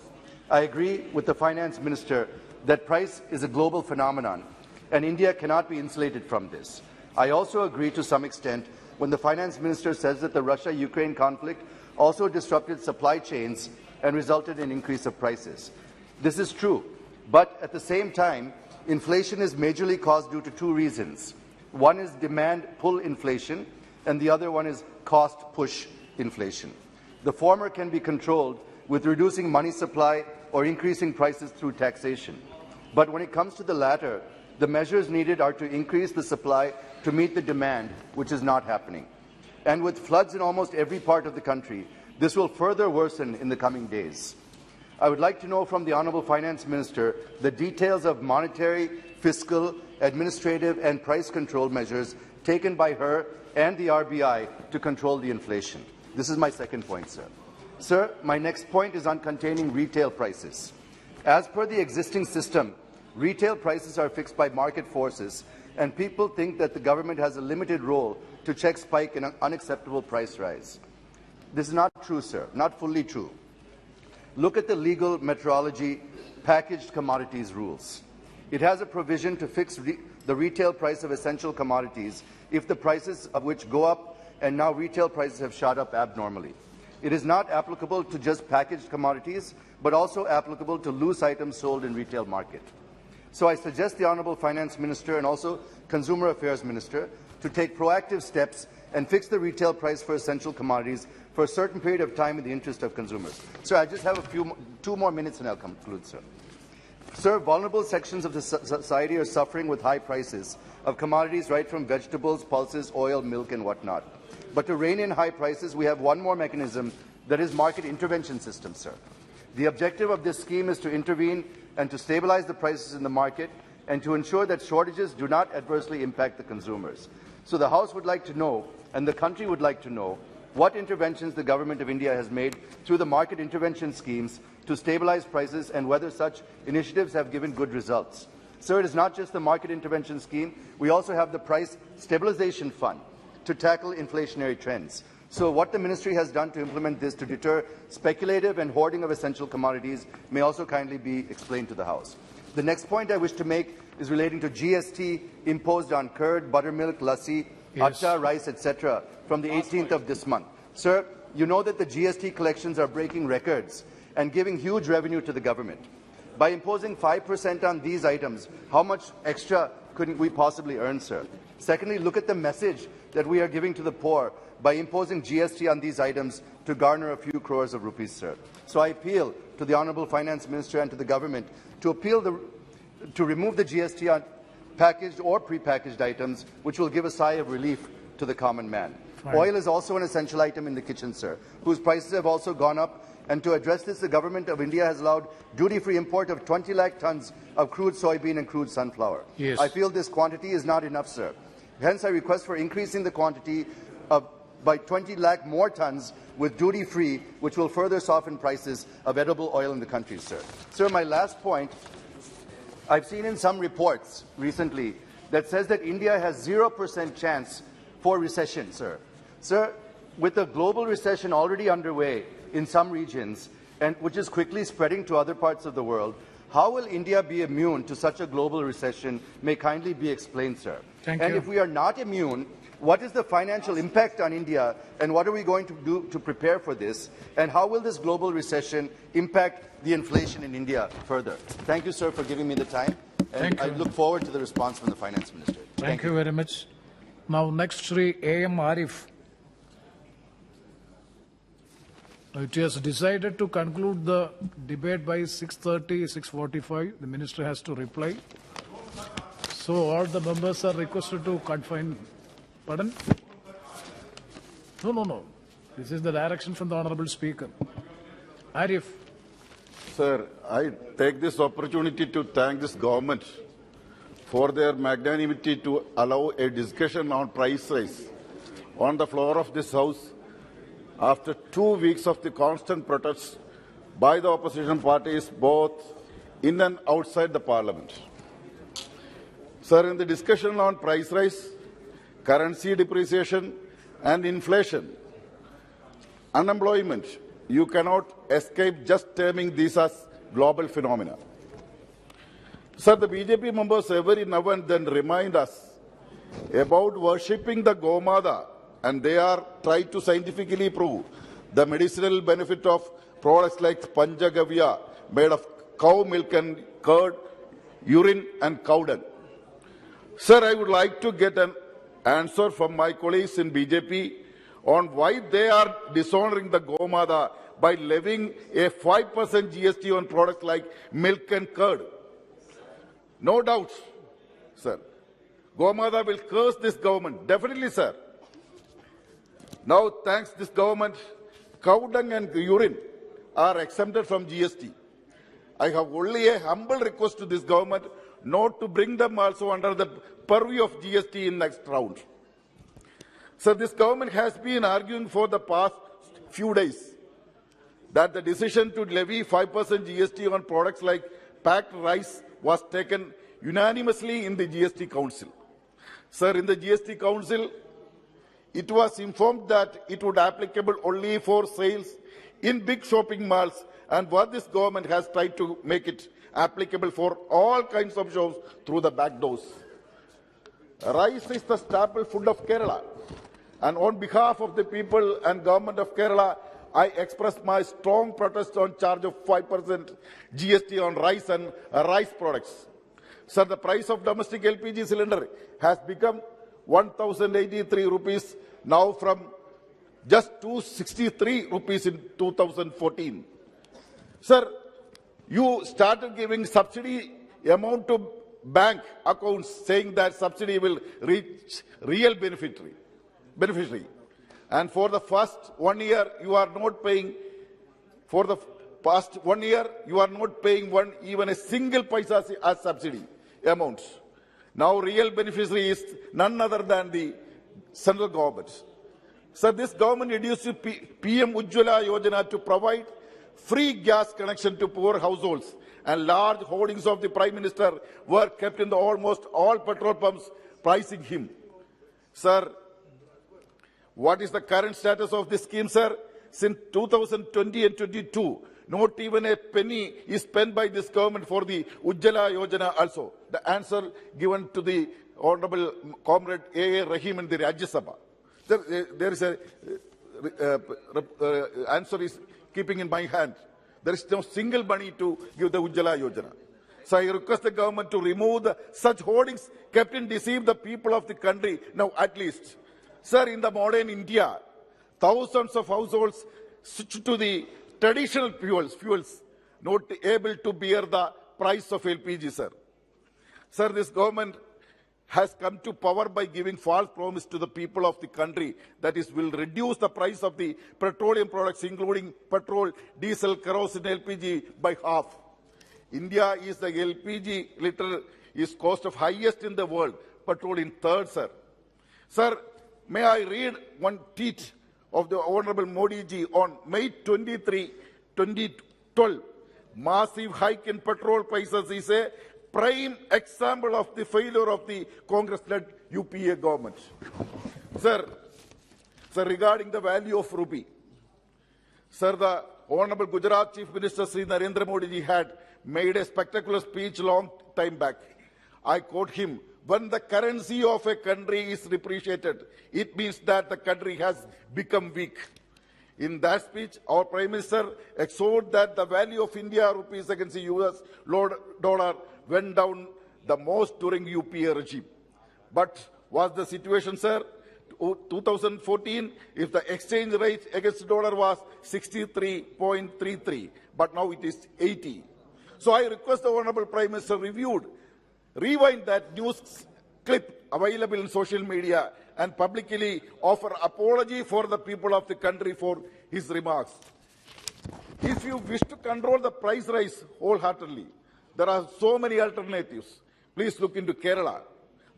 I agree with the Finance Minister that price is a global phenomenon, and India cannot be insulated from this. I also agree to some extent when the Finance Minister says that the Russia-Ukraine conflict also disrupted supply chains and resulted in increase of prices. This is true, but at the same time, inflation is majorly caused due to two reasons. One is demand pull inflation, and the other one is cost push inflation. The former can be controlled with reducing money supply or increasing prices through taxation. But when it comes to the latter, the measures needed are to increase the supply to meet the demand, which is not happening. And with floods in almost every part of the country, this will further worsen in the coming days. I would like to know from the Honourable Finance Minister the details of monetary, fiscal, administrative and price control measures taken by her and the RBI to control the inflation. This is my second point, sir. Sir, my next point is on containing retail prices. As per the existing system, retail prices are fixed by market forces, and people think that the government has a limited role to check spike in an unacceptable price rise. This is not true, sir, not fully true. Look at the legal metrology packaged commodities rules. It has a provision to fix the retail price of essential commodities if the prices of which go up, and now retail prices have shot up abnormally. It is not applicable to just packaged commodities, but also applicable to loose items sold in retail market. So I suggest the Honourable Finance Minister and also Consumer Affairs Minister to take proactive steps and fix the retail price for essential commodities for a certain period of time in the interest of consumers. Sir, I just have two more minutes and I'll conclude, sir. Sir, vulnerable sections of the society are suffering with high prices of commodities right from vegetables, pulses, oil, milk and whatnot. But to rein in high prices, we have one more mechanism, that is market intervention system, sir. The objective of this scheme is to intervene and to stabilize the prices in the market and to ensure that shortages do not adversely impact the consumers. So the House would like to know, and the country would like to know, what interventions the Government of India has made through the market intervention schemes to stabilize prices and whether such initiatives have given good results. Sir, it is not just the market intervention scheme. We also have the Price Stabilization Fund to tackle inflationary trends. So what the Ministry has done to implement this to deter speculative and hoarding of essential commodities may also kindly be explained to the House. The next point I wish to make is relating to GST imposed on curd, buttermilk, lassi, atta, rice, etc. from the 18th of this month. Sir, you know that the GST collections are breaking records and giving huge revenue to the government. By imposing 5% on these items, how much extra could we possibly earn, sir? Secondly, look at the message that we are giving to the poor by imposing GST on these items to garner a few crores of rupees, sir. So I appeal to the Honourable Finance Minister and to the government to remove the GST on packaged or pre-packaged items, which will give a sigh of relief to the common man. Fine. Oil is also an essential item in the kitchen, sir, whose prices have also gone up. And to address this, the Government of India has allowed duty-free import of 20 lakh tons of crude soybean and crude sunflower. Yes. I feel this quantity is not enough, sir. Hence, I request for increasing the quantity by 20 lakh more tons with duty-free, which will further soften prices of edible oil in the country, sir. Sir, my last point, I've seen in some reports recently that says that India has 0% chance for recession, sir. Sir, with the global recession already underway in some regions, and which is quickly spreading to other parts of the world, how will India be immune to such a global recession? May kindly be explained, sir. Thank and you. if we are not immune, what is the financial impact on India, and what are we going to do to prepare for this? And how will this global recession impact the inflation in India further? Thank you, sir, for giving me the time. And Thank I you. look forward to the response from the Finance Minister. Thank you very much. Now, next, Shri A.M. Arif. It is decided to conclude the debate by 6:30, 6:45. The Minister has to reply. So all the members are requested to confine. Pardon? No. This is the direction from the Honorable Speaker. Arif. Sir, I take this opportunity to thank this government for their magnanimity to allow a discussion on price rise on the floor of this House after 2 weeks of the constant protests by the opposition parties both in and outside the Parliament. Sir, in the discussion on price rise, currency depreciation and inflation, unemployment, you cannot escape just terming these as global phenomena. Sir, the BJP members every now and then remind us about worshipping the Gomata, and they are trying to scientifically prove the medicinal benefit of products like Panchagavya made of cow milk and curd, urine and cow dung. Sir, I would like to get an answer from my colleagues in BJP on why they are dishonoring the Gomata by levying a 5% GST on products like milk and curd. No doubt, sir. Gomata will curse this government. Definitely, sir. Now, thanks to this government, cow dung and urine are exempted from GST. I have only a humble request to this government not to bring them also under the purview of GST in next round. So this government has been arguing for the past few days that the decision to levy 5% GST on products like packed rice was taken unanimously in the GST Council. Sir, in the GST Council, it was informed that it would be applicable only for sales in big shopping malls, and what this government has tried to make it applicable for all kinds of shops through the back doors. Rice is the staple food of Kerala, and on behalf of the people and government of Kerala, I express my strong protest on charge of 5% GST on rice and rice products. Sir, the price of domestic LPG cylinder has become 1,083 rupees now from just 263 rupees in 2014. Sir, you started giving subsidy amount to bank accounts saying that subsidy will reach real beneficiary. And for the first 1 year, you are not paying, for the past 1 year, you are not paying even a single paisa as subsidy amount. Now real beneficiary is none other than the central government. So this government introduced PM Ujjwala Yojana to provide free gas connection to poor households, and large holdings of the Prime Minister were kept in the almost all petrol pumps, pricing him. Sir, what is the current status of this scheme, sir? Since 2020 and 22, not even a penny is spent by this government for the Ujjwala Yojana also. The answer given to the Honorable Comrade A.A. Rahim in the Rajya Sabha. There is a answer is keeping in my hand. There is no single money to give the Ujjwala Yojana. So I request the government to remove such hoardings kept in deceive the people of the country now at least. Sir, in the modern India, thousands of households switch to the traditional fuels not able to bear the price of LPG, sir. Sir, this government has come to power by giving false promise to the people of the country that is will reduce the price of the petroleum products including petrol, diesel, kerosene, LPG by half. India is the LPG liter is cost of highest in the world, petrol in third, sir. Sir, may I read one tweet of the Honorable Modi ji on May 23, 2012. Massive hike in petrol prices is a prime example of the failure of the Congress-led UPA government. Sir, regarding the value of rupee, sir, the Honorable Gujarat Chief Minister Sri Narendra Modi ji had made a spectacular speech long time back. I quote him, when the currency of a country is depreciated, it means that the country has become weak. In that speech, our Prime Minister exhorted that the value of India rupees against the US dollar went down the most during UPA regime. But was the situation, sir? 2014, if the exchange rate against the dollar was 63.33, but now it is 80. So I request the Honorable Prime Minister rewind that news clip available in social media and publicly offer apology for the people of the country for his remarks. If you wish to control the price rise wholeheartedly, there are so many alternatives. Please look into Kerala.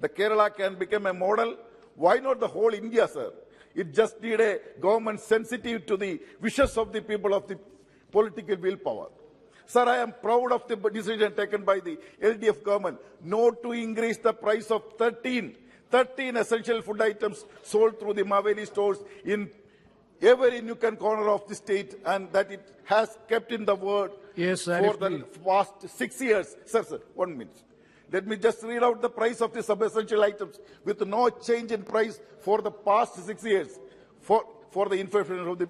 The Kerala can become a model. Why not the whole India, sir? It just needs a government sensitive to the wishes of the people of the political willpower. Sir, I am proud of the decision taken by the LDF government not to increase the price of 13 essential food items sold through the Maveli stores in every nook and corner of the state, and that it has kept in the word for the past 6 years. Sir, 1 minute. Let me just read out the price of the sub-essential items with no change in price for the past 6 years for the information of the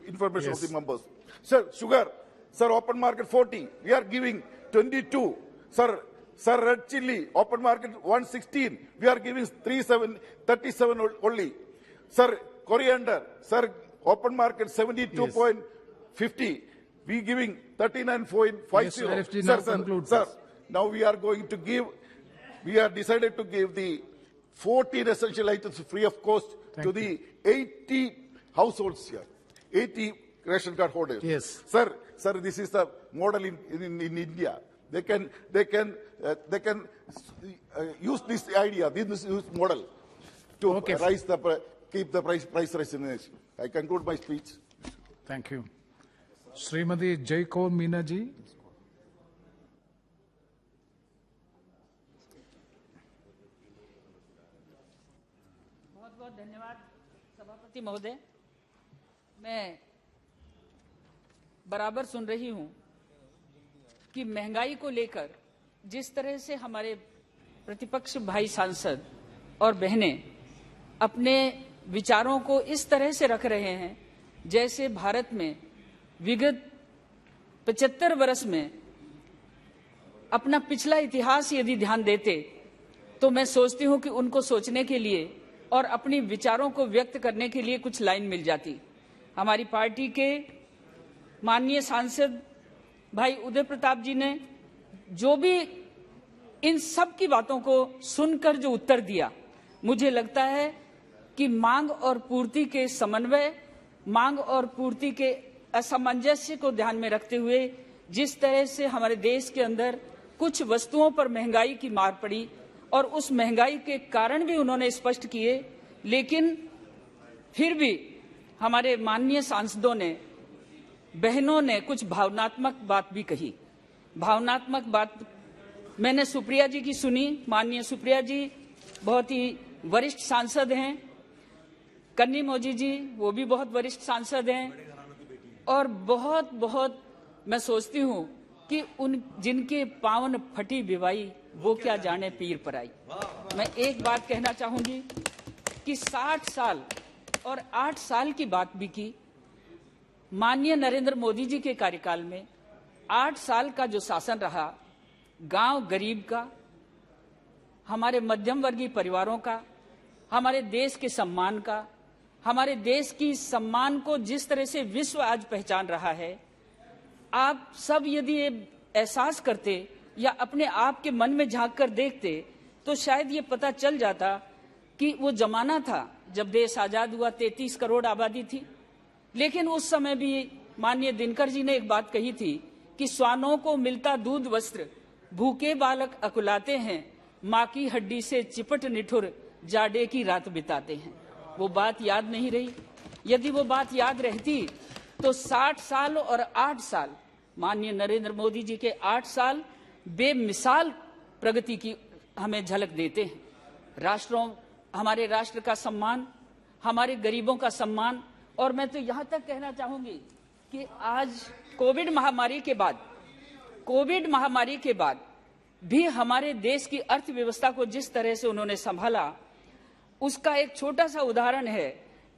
members. Sir, sugar, sir, open market 40. We are giving 22. Sir, red chili, open market 116. We are giving 37 only. Sir, coriander, sir, open market 72.50. We giving 39.50. Sir, now we are going to give. We are decided to give the 14 essential items free of cost to the 80 households here, 80 ration card holders. Yes. Sir, this is the model in India. They can use this idea, this model to keep the price rise in the nation. I conclude my speech. Thank you. Srimati Jaikaur Meena ji. बहुत धन्यवाद सभापति महोदय। मैं बराबर सुन रही हूं कि महंगाई को लेकर जिस तरह से हमारे प्रतिपक्ष भाई सांसद और बहनें अपने विचारों को इस तरह से रख रहे हैं जैसे भारत में विगत 75 वर्ष में अपना पिछला इतिहास यदि ध्यान देते तो मैं सोचती हूं कि उनको सोचने के लिए और अपनी विचारों को व्यक्त करने के लिए कुछ लाइन मिल जाती। हमारी पार्टी के माननीय सांसद भाई उदय प्रताप जी ने जो भी इन सब की बातों को सुनकर जो उत्तर दिया, मुझे लगता है कि मांग और पूर्ति के समन्वय, मांग और पूर्ति के असामंजस्य को ध्यान में रखते हुए जिस तरह से हमारे देश के अंदर कुछ वस्तुओं पर महंगाई की मार पड़ी और उस महंगाई के कारण भी उन्होंने स्पष्ट किए, लेकिन फिर भी हमारे माननीय सांसदों ने, बहनों ने कुछ भावनात्मक बात भी कही। भावनात्मक बात मैंने सुप्रिया जी की सुनी। माननीय सुप्रिया जी बहुत ही वरिष्ठ सांसद हैं, कन्नी मौजी जी वो भी बहुत वरिष्ठ सांसद हैं और बहुत मैं सोचती हूँ कि उन जिनके पावन फटी विवाई वो क्या जाने पीर पर आई। मैं एक बात कहना चाहूंगी कि 60 साल और 8 साल की बात भी की। माननीय नरेंद्र मोदी जी के कार्यकाल में 8 साल का जो शासन रहा, गांव गरीब का, हमारे मध्यम वर्गीय परिवारों का, हमारे देश के सम्मान का, हमारे देश की सम्मान को जिस तरह से विश्व आज पहचान रहा है, आप सब यदि ये एहसास करते या अपने आप के मन में झांक कर देखते तो शायद ये पता चल जाता कि वो जमाना था जब देश आजाद हुआ, 33 करोड़ आबादी थी, लेकिन उस समय भी माननीय दिनकर जी ने एक बात कही थी कि श्वानों को मिलता दूध वस्त्र, भूखे बालक अकुलाते हैं, माँ की हड्डी से चिपट निठुर जाड़े की रात बिताते हैं। वो बात याद नहीं रही। यदि वो बात याद रहती तो 60 साल और 8 साल, माननीय नरेंद्र मोदी जी के 8 साल बेमिसाल प्रगति की हमें झलक देते हैं। हमारे राष्ट्र का सम्मान, हमारे गरीबों का सम्मान, और मैं तो यहाँ तक कहना चाहूंगी कि आज कोविड महामारी के बाद भी हमारे देश की अर्थव्यवस्था को जिस तरह से उन्होंने संभाला, उसका एक छोटा सा उदाहरण है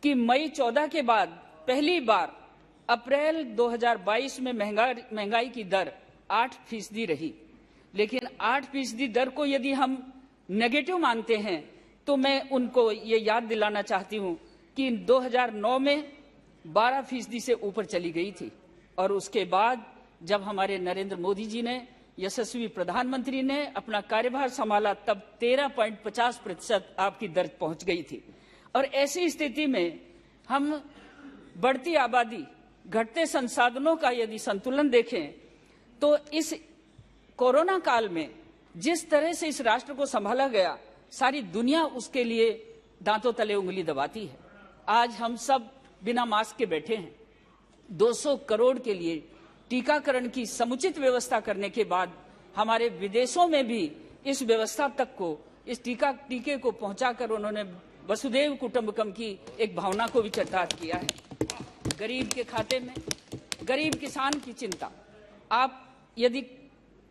कि मई 14 के बाद पहली बार अप्रैल 2022 में महंगाई की दर 8% रही। लेकिन 8% दर को यदि हम नेगेटिव मानते हैं तो मैं उनको ये याद दिलाना चाहती हूं कि 2009 में 12% से ऊपर चली गई थी, और उसके बाद जब हमारे नरेंद्र मोदी जी ने, यशस्वी प्रधानमंत्री ने अपना कार्यभार संभाला, तब 13.50% आपकी दर पहुंच गई थी। और ऐसी स्थिति में हम बढ़ती आबादी, घटते संसाधनों का यदि संतुलन देखें तो इस कोरोना काल में जिस तरह से इस राष्ट्र को संभाला गया, सारी दुनिया उसके लिए दांतों तले उंगली दबाती है। आज हम सब बिना मास्क के बैठे हैं। 200 करोड़ के लिए टीकाकरण की समुचित व्यवस्था करने के बाद हमारे विदेशों में भी इस व्यवस्था तक को, इस टीके को पहुंचाकर उन्होंने वसुधैव कुटुंबकम की एक भावना को भी चरितार्थ किया है। गरीब के खाते में, गरीब किसान की चिंता। आप यदि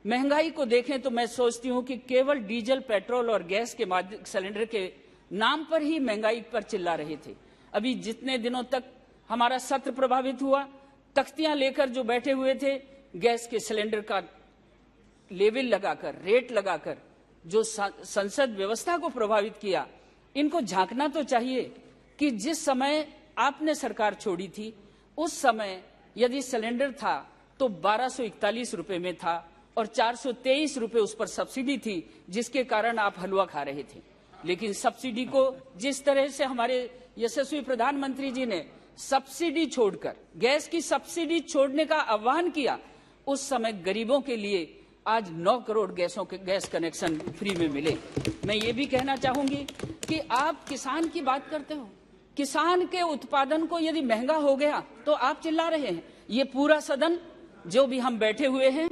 महंगाई को देखें तो मैं सोचती हूं कि केवल डीजल, पेट्रोल और गैस के सिलेंडर के नाम पर ही महंगाई पर चिल्ला रहे थे। अभी जितने दिनों तक हमारा सत्र प्रभावित हुआ, तख्तियां लेकर जो बैठे हुए थे, गैस के सिलेंडर का लेवल लगाकर, रेट लगाकर जो संसद व्यवस्था को प्रभावित किया, इनको झांकना तो चाहिए कि जिस समय आपने सरकार छोड़ी थी उस समय यदि सिलेंडर था तो 1241 रुपए में था और 423 रुपए उस पर सब्सिडी थी, जिसके कारण आप हलवा खा रहे थे। लेकिन सब्सिडी को जिस तरह से हमारे यशस्वी प्रधानमंत्री जी ने सब्सिडी छोड़कर, गैस की सब्सिडी छोड़ने का आह्वान किया, उस समय गरीबों के लिए आज 9 करोड़ गैस कनेक्शन फ्री में मिले। मैं ये भी कहना चाहूंगी कि आप किसान की बात करते हो, किसान के उत्पादन को यदि महंगा हो गया तो आप चिल्ला रहे हैं। ये पूरा सदन जो भी हम बैठे हुए हैं,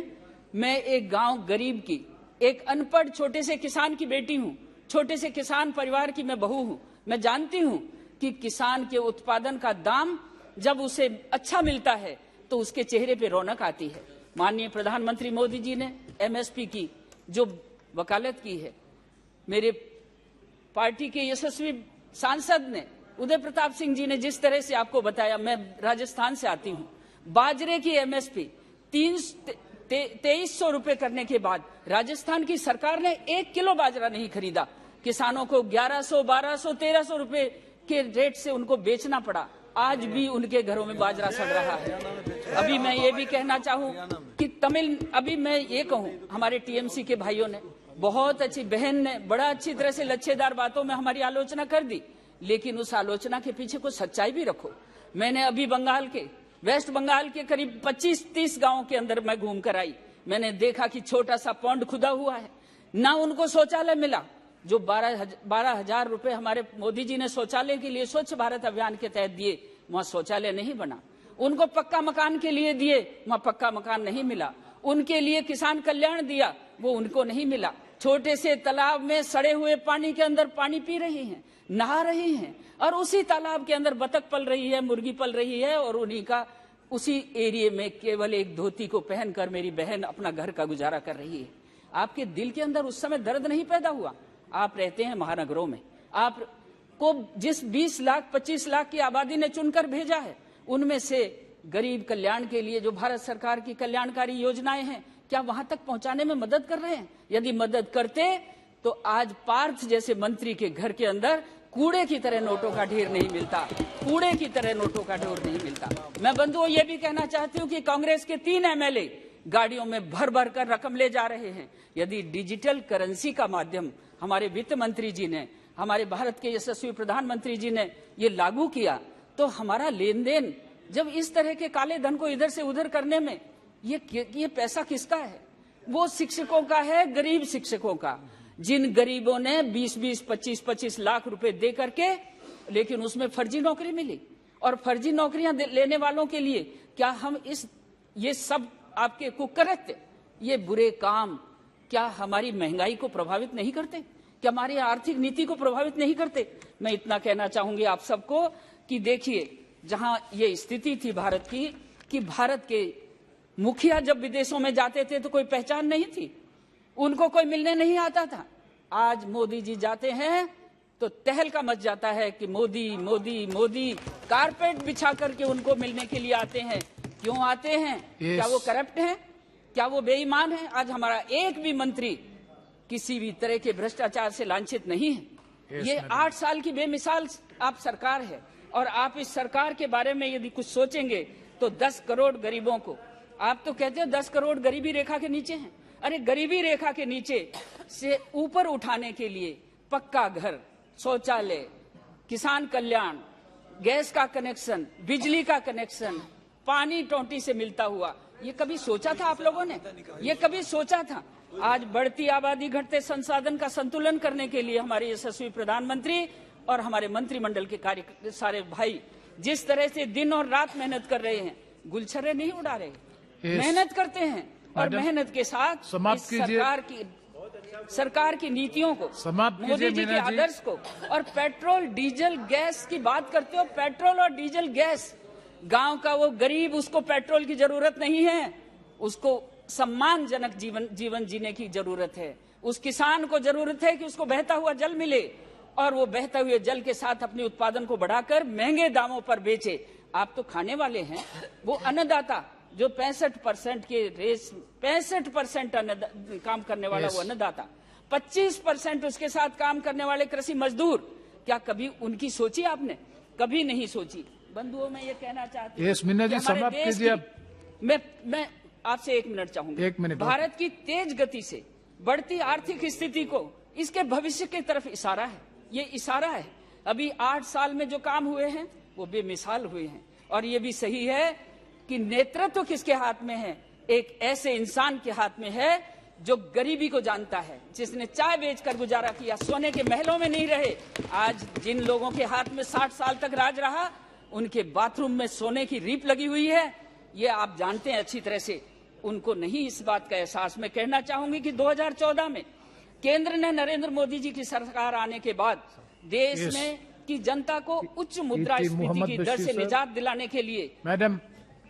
मैं एक गांव गरीब की, एक अनपढ़ छोटे से किसान की बेटी हूं, छोटे से किसान परिवार की मैं बहू हूं। मैं जानती हूं कि किसान के उत्पादन का दाम जब उसे अच्छा मिलता है तो उसके चेहरे पे रौनक आती है। माननीय प्रधानमंत्री मोदी जी ने एमएसपी की जो वकालत की है, मेरे पार्टी के यशस्वी सांसद ने, उदय प्रताप सिंह जी ने जिस तरह से आपको बताया, मैं राजस्थान से आती हूं, बाजरे की एमएसपी 2300 रुपए करने के बाद राजस्थान की सरकार ने 1 किलो बाजरा नहीं खरीदा। किसानों को 1100, 1200, 1300 रुपए के रेट से उनको बेचना पड़ा। आज भी उनके घरों में बाजरा सड़ रहा है। अभी मैं ये भी कहना चाहूं कि अभी मैं ये कहूं, हमारे टीएमसी के भाइयों ने, बहुत अच्छी बहन ने बड़ा अच्छी तरह से लच्छेदार बातों में हमारी आलोचना कर दी, लेकिन उस आलोचना के पीछे कुछ सच्चाई भी रखो। मैंने अभी वेस्ट बंगाल के करीब 25-30 गांवों के अंदर मैं घूम कर आई। मैंने देखा कि छोटा सा पॉन्ड खुदा हुआ है, ना उनको शौचालय मिला। जो 12,000 रुपए हमारे मोदी जी ने शौचालय के लिए स्वच्छ भारत अभियान के तहत दिए, वहां शौचालय नहीं बना। उनको पक्का मकान के लिए दिए, वहां पक्का मकान नहीं मिला। उनके लिए किसान कल्याण दिया, वो उनको नहीं मिला। छोटे से तालाब में सड़े हुए पानी के अंदर पानी पी रही हैं, नहा रही हैं, और उसी तालाब के अंदर बतख पल रही है, मुर्गी पल रही है, और उन्हीं का उसी एरिया में केवल एक धोती को पहनकर मेरी बहन अपना घर का गुजारा कर रही है। आपके दिल के अंदर उस समय दर्द नहीं पैदा हुआ? आप रहते हैं महानगरों में, आपको जिस 20 लाख 25 लाख की आबादी ने चुनकर भेजा है, उनमें से गरीब कल्याण के लिए जो भारत सरकार की कल्याणकारी योजनाएं हैं, क्या वहां तक पहुंचाने में मदद कर रहे हैं? यदि मदद करते तो आज पार्थ जैसे मंत्री के घर के अंदर कूड़े की तरह नोटों का ढेर नहीं मिलता, कूड़े की तरह नोटों का ढेर नहीं मिलता। मैं बंधुओं ये भी कहना चाहती हूँ कि कांग्रेस के 3 एमएलए गाड़ियों में भर भर कर रकम ले जा रहे हैं। यदि डिजिटल करेंसी का माध्यम हमारे वित्त मंत्री जी ने, हमारे भारत के यशस्वी प्रधानमंत्री जी ने ये लागू किया, तो हमारा लेन देन जब इस तरह के काले धन को इधर से उधर करने में, ये पैसा किसका है? वो शिक्षकों का है, गरीब शिक्षकों का, जिन गरीबों ने 20-20, 25-25 लाख रुपए दे करके लेकिन उसमें फर्जी नौकरी मिली। और फर्जी नौकरियां लेने वालों के लिए क्या हम ये सब आपके कुकृत्य, ये बुरे काम क्या हमारी महंगाई को प्रभावित नहीं करते? क्या हमारी आर्थिक नीति को प्रभावित नहीं करते? मैं इतना कहना चाहूंगी आप सबको कि देखिए, जहां ये स्थिति थी भारत की कि भारत के मुखिया जब विदेशों में जाते थे तो कोई पहचान नहीं थी, उनको कोई मिलने नहीं आता था। आज मोदी जी जाते हैं तो तहलका मच जाता है कि मोदी मोदी मोदी, कारपेट बिछा करके उनको मिलने के लिए आते हैं। क्यों आते हैं? क्या वो करप्ट हैं? क्या वो बेईमान हैं? आज हमारा एक भी मंत्री किसी भी तरह के भ्रष्टाचार से लांछित नहीं है। ये 8 साल की बेमिसाल आप सरकार है, और आप इस सरकार के बारे में यदि कुछ सोचेंगे तो 10 करोड़ गरीबों को, आप तो कहते हो 10 करोड़ गरीबी रेखा के नीचे हैं। अरे गरीबी रेखा के नीचे से ऊपर उठाने के लिए पक्का घर, शौचालय, किसान कल्याण, गैस का कनेक्शन, बिजली का कनेक्शन, पानी टोंटी से मिलता हुआ, ये कभी सोचा था आप लोगों ने? ये कभी सोचा था? आज बढ़ती आबादी, घटते संसाधन का संतुलन करने के लिए हमारे यशस्वी प्रधानमंत्री और हमारे मंत्रिमंडल के सारे भाई जिस तरह से दिन और रात मेहनत कर रहे हैं, गुलछर्रे नहीं उड़ा रहे, मेहनत करते हैं। और मेहनत के साथ इस सरकार की नीतियों को, मोदी जी के आदर्श को, और पेट्रोल डीजल गैस की बात करते हो। पेट्रोल और डीजल गैस, गांव का वो गरीब, उसको पेट्रोल की जरूरत नहीं है, उसको सम्मानजनक जीवन जीने की जरूरत है। उस किसान को जरूरत है कि उसको बहता हुआ जल मिले, और वो बहते हुए जल के साथ अपने उत्पादन को बढ़ाकर महंगे दामों पर बेचे। आप तो खाने वाले हैं। वो अन्नदाता जो 65% के रेस, 65% काम करने वाला वो अन्नदाता, 25% उसके साथ काम करने वाले कृषि मजदूर, क्या कभी उनकी सोची आपने? कभी नहीं सोची। बंधुओं, मैं ये कहना चाहती हूँ, मैं आपसे 1 मिनट चाहूंगी। 1 मिनट। भारत की तेज गति से बढ़ती आर्थिक स्थिति को इसके भविष्य की तरफ इशारा है। ये इशारा है। अभी 8 साल में जो काम हुए हैं वो बेमिसाल हुए हैं। और ये भी सही है कि नेतृत्व किसके हाथ में है? एक ऐसे इंसान के हाथ में है जो गरीबी को जानता है, जिसने चाय बेचकर गुजारा किया, सोने के महलों में नहीं रहे। आज जिन लोगों के हाथ में 60 साल तक राज रहा, उनके बाथरूम में सोने की रीप लगी हुई है। ये आप जानते हैं अच्छी तरह से, उनको नहीं इस बात का एहसास। मैं कहना चाहूंगी कि 2014 में केंद्र ने नरेंद्र मोदी जी की सरकार आने के बाद देश में की जनता को उच्च मुद्रास्फीति की दर से निजात दिलाने के लिए, मैडम,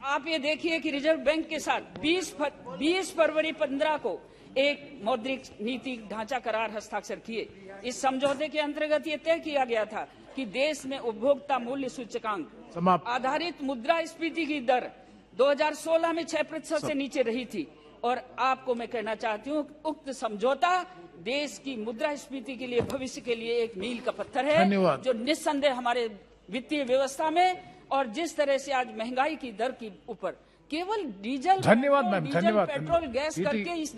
आप ये देखिए कि रिजर्व बैंक के साथ 20 फरवरी 15 को एक मौद्रिक नीति ढांचा करार हस्ताक्षर किए। इस समझौते के अंतर्गत ये तय किया गया था कि देश में उपभोक्ता मूल्य सूचकांक आधारित मुद्रास्फीति की दर 2016 में 6% से नीचे रही थी। और आपको मैं कहना चाहती हूँ, उक्त समझौता देश की मुद्रास्फीति के लिए, भविष्य के लिए एक मील का पत्थर है, जो निस्संदेह हमारे वित्तीय व्यवस्था में, और जिस तरह से आज महंगाई की दर के ऊपर केवल डीजल, धन्यवाद मैम, धन्यवाद, पेट्रोल गैस करके इस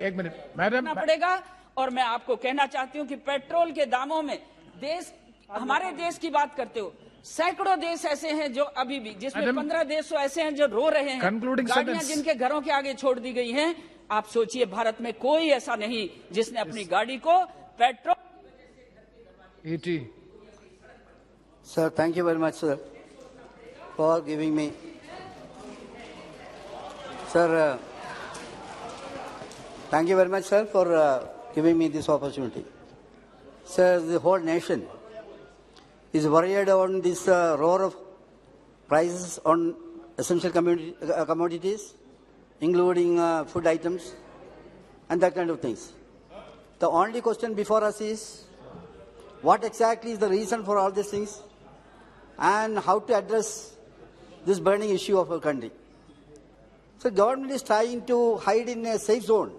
एक मिनट मैडम पड़ेगा। और मैं आपको कहना चाहती हूँ कि पेट्रोल के दामों में देश, हमारे देश की बात करते हो, सैकड़ों देश ऐसे हैं जो अभी भी, जिसमें 15 देश ऐसे हैं जो रो रहे हैं, गाड़ियां जिनके घरों के आगे छोड़ दी गई हैं। आप सोचिए, भारत में कोई ऐसा नहीं जिसने अपनी गाड़ी को petrol. Sir, thank you very much, sir, for giving me. Sir, thank you very much, sir, for giving me this opportunity. Sir, the whole nation is worried on this roar of prices on essential commodities, including food items and that kind of things. The only question before us is, what exactly is the reason for all these things, and how to address this burning issue of our country? So government is trying to hide in a safe zone,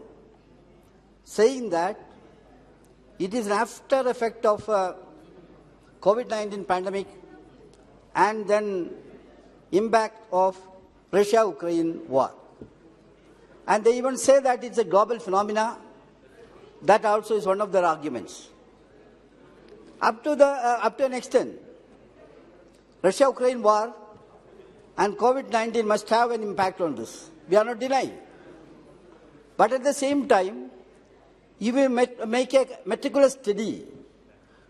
saying that it is an after effect of COVID-19 pandemic and then impact of Russia-Ukraine war. And they even say that it's a global phenomena. That also is one of their arguments. Up to an extent, Russia-Ukraine war and COVID-19 must have an impact on this. We are not denying. But at the same time, if we make a meticulous study,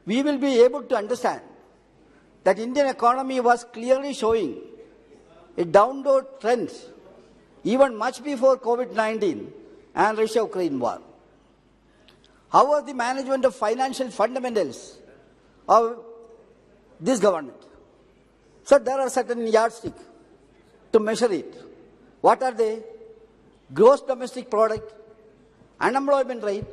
we will be able to understand that Indian economy was clearly showing a downward trend even much before COVID-19 and Russia-Ukraine war. How was the management of financial fundamentals of this government? So there are certain yardsticks to measure it. What are they? Gross domestic product, unemployment rate,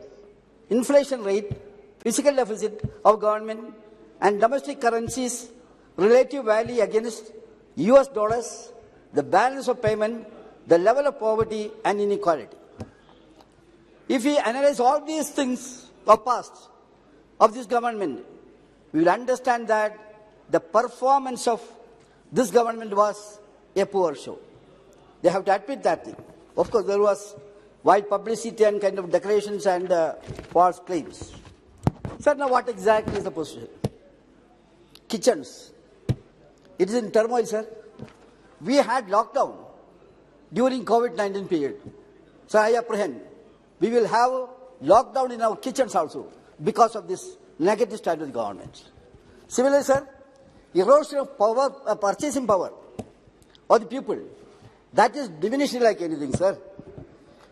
inflation rate, fiscal deficit of government, and domestic currencies relative value against US dollars, the balance of payment, the level of poverty and inequality. If we analyze all these things of past of this government, we will understand that the performance of this government was a poor show. They have to admit that thing. Of course, there was wide publicity and kind of declarations and false claims. So now what exactly is the position? Kitchens. It is in turmoil, sir. We had lockdown during COVID-19 period. So I apprehend we will have lockdown in our kitchens also because of this negative stand of the government. Similarly, sir, erosion of power, purchasing power of the people, that is diminishing like anything, sir.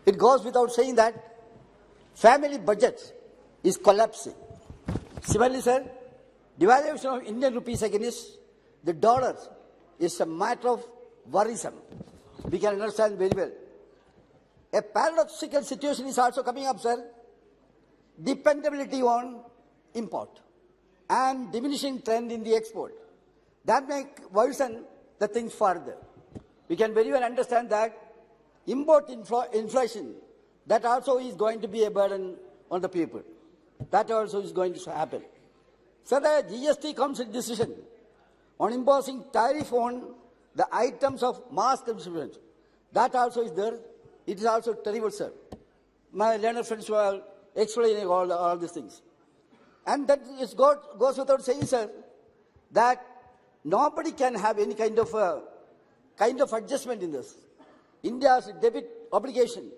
It goes without saying that family budget is collapsing. Similarly, sir, devaluation of Indian rupees against the dollar is a matter of worrisome. We can understand very well. A paradoxical situation is also coming up, sir. Dependability on import and diminishing trend in the export. That may worsen the things further. We can very well understand that import inflation, that also is going to be a burden on the people. That also is going to happen. So the GST Council decision on imposing tariff on the items of mass consumption, that also is there. It is also terrible, sir. My learned friends were explaining all these things. And that goes without saying, sir, that nobody can have any kind of adjustment in this. India's debit obligation,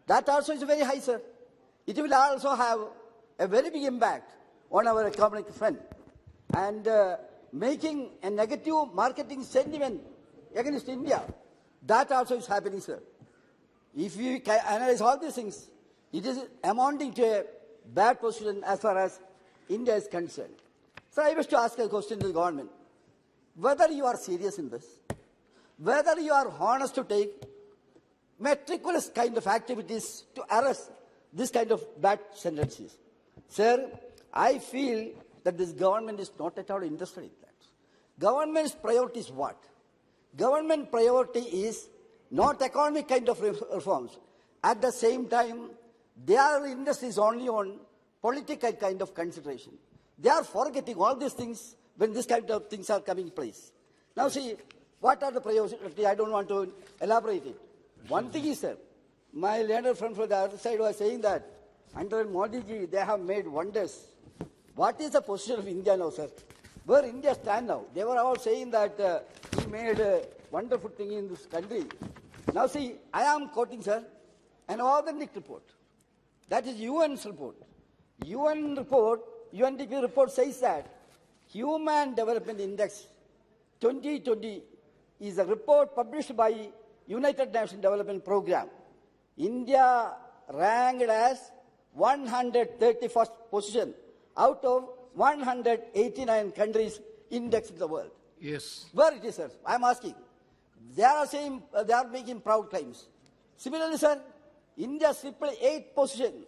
that also is very high, sir. It will also have a very big impact on our economic front and making a negative marketing sentiment against India. That also is happening, sir. If we analyze all these things, it is amounting to a bad position as far as India is concerned. So I wish to ask a question to the government, whether you are serious in this, whether you are honest to take meticulous kind of activities to arrest this kind of bad tendencies. Sir, I feel that this government is not at all interested in that. Government's priority is what? Government priority is not economic kind of reforms. At the same time, their interest is only on political kind of consideration. They are forgetting all these things when this kind of things are coming in place. Now see, what are the priorities? I don't want to elaborate it. One thing is, sir, my learned friend from the other side was saying that under Modi ji, they have made wonders. What is the position of India now, sir? Where India stand now? They were all saying that he made a wonderful thing in this country. Now see, I am quoting, sir, an organic report. That is UN's report. UNDP report says that Human Development Index 2020 is a report published by United Nations Development Program. India ranked as 131st position out of 189 countries indexed in the world. Yes. Where it is, sir? I am asking. They are saying, they are making proud claims. Similarly, sir, India slipped 8th position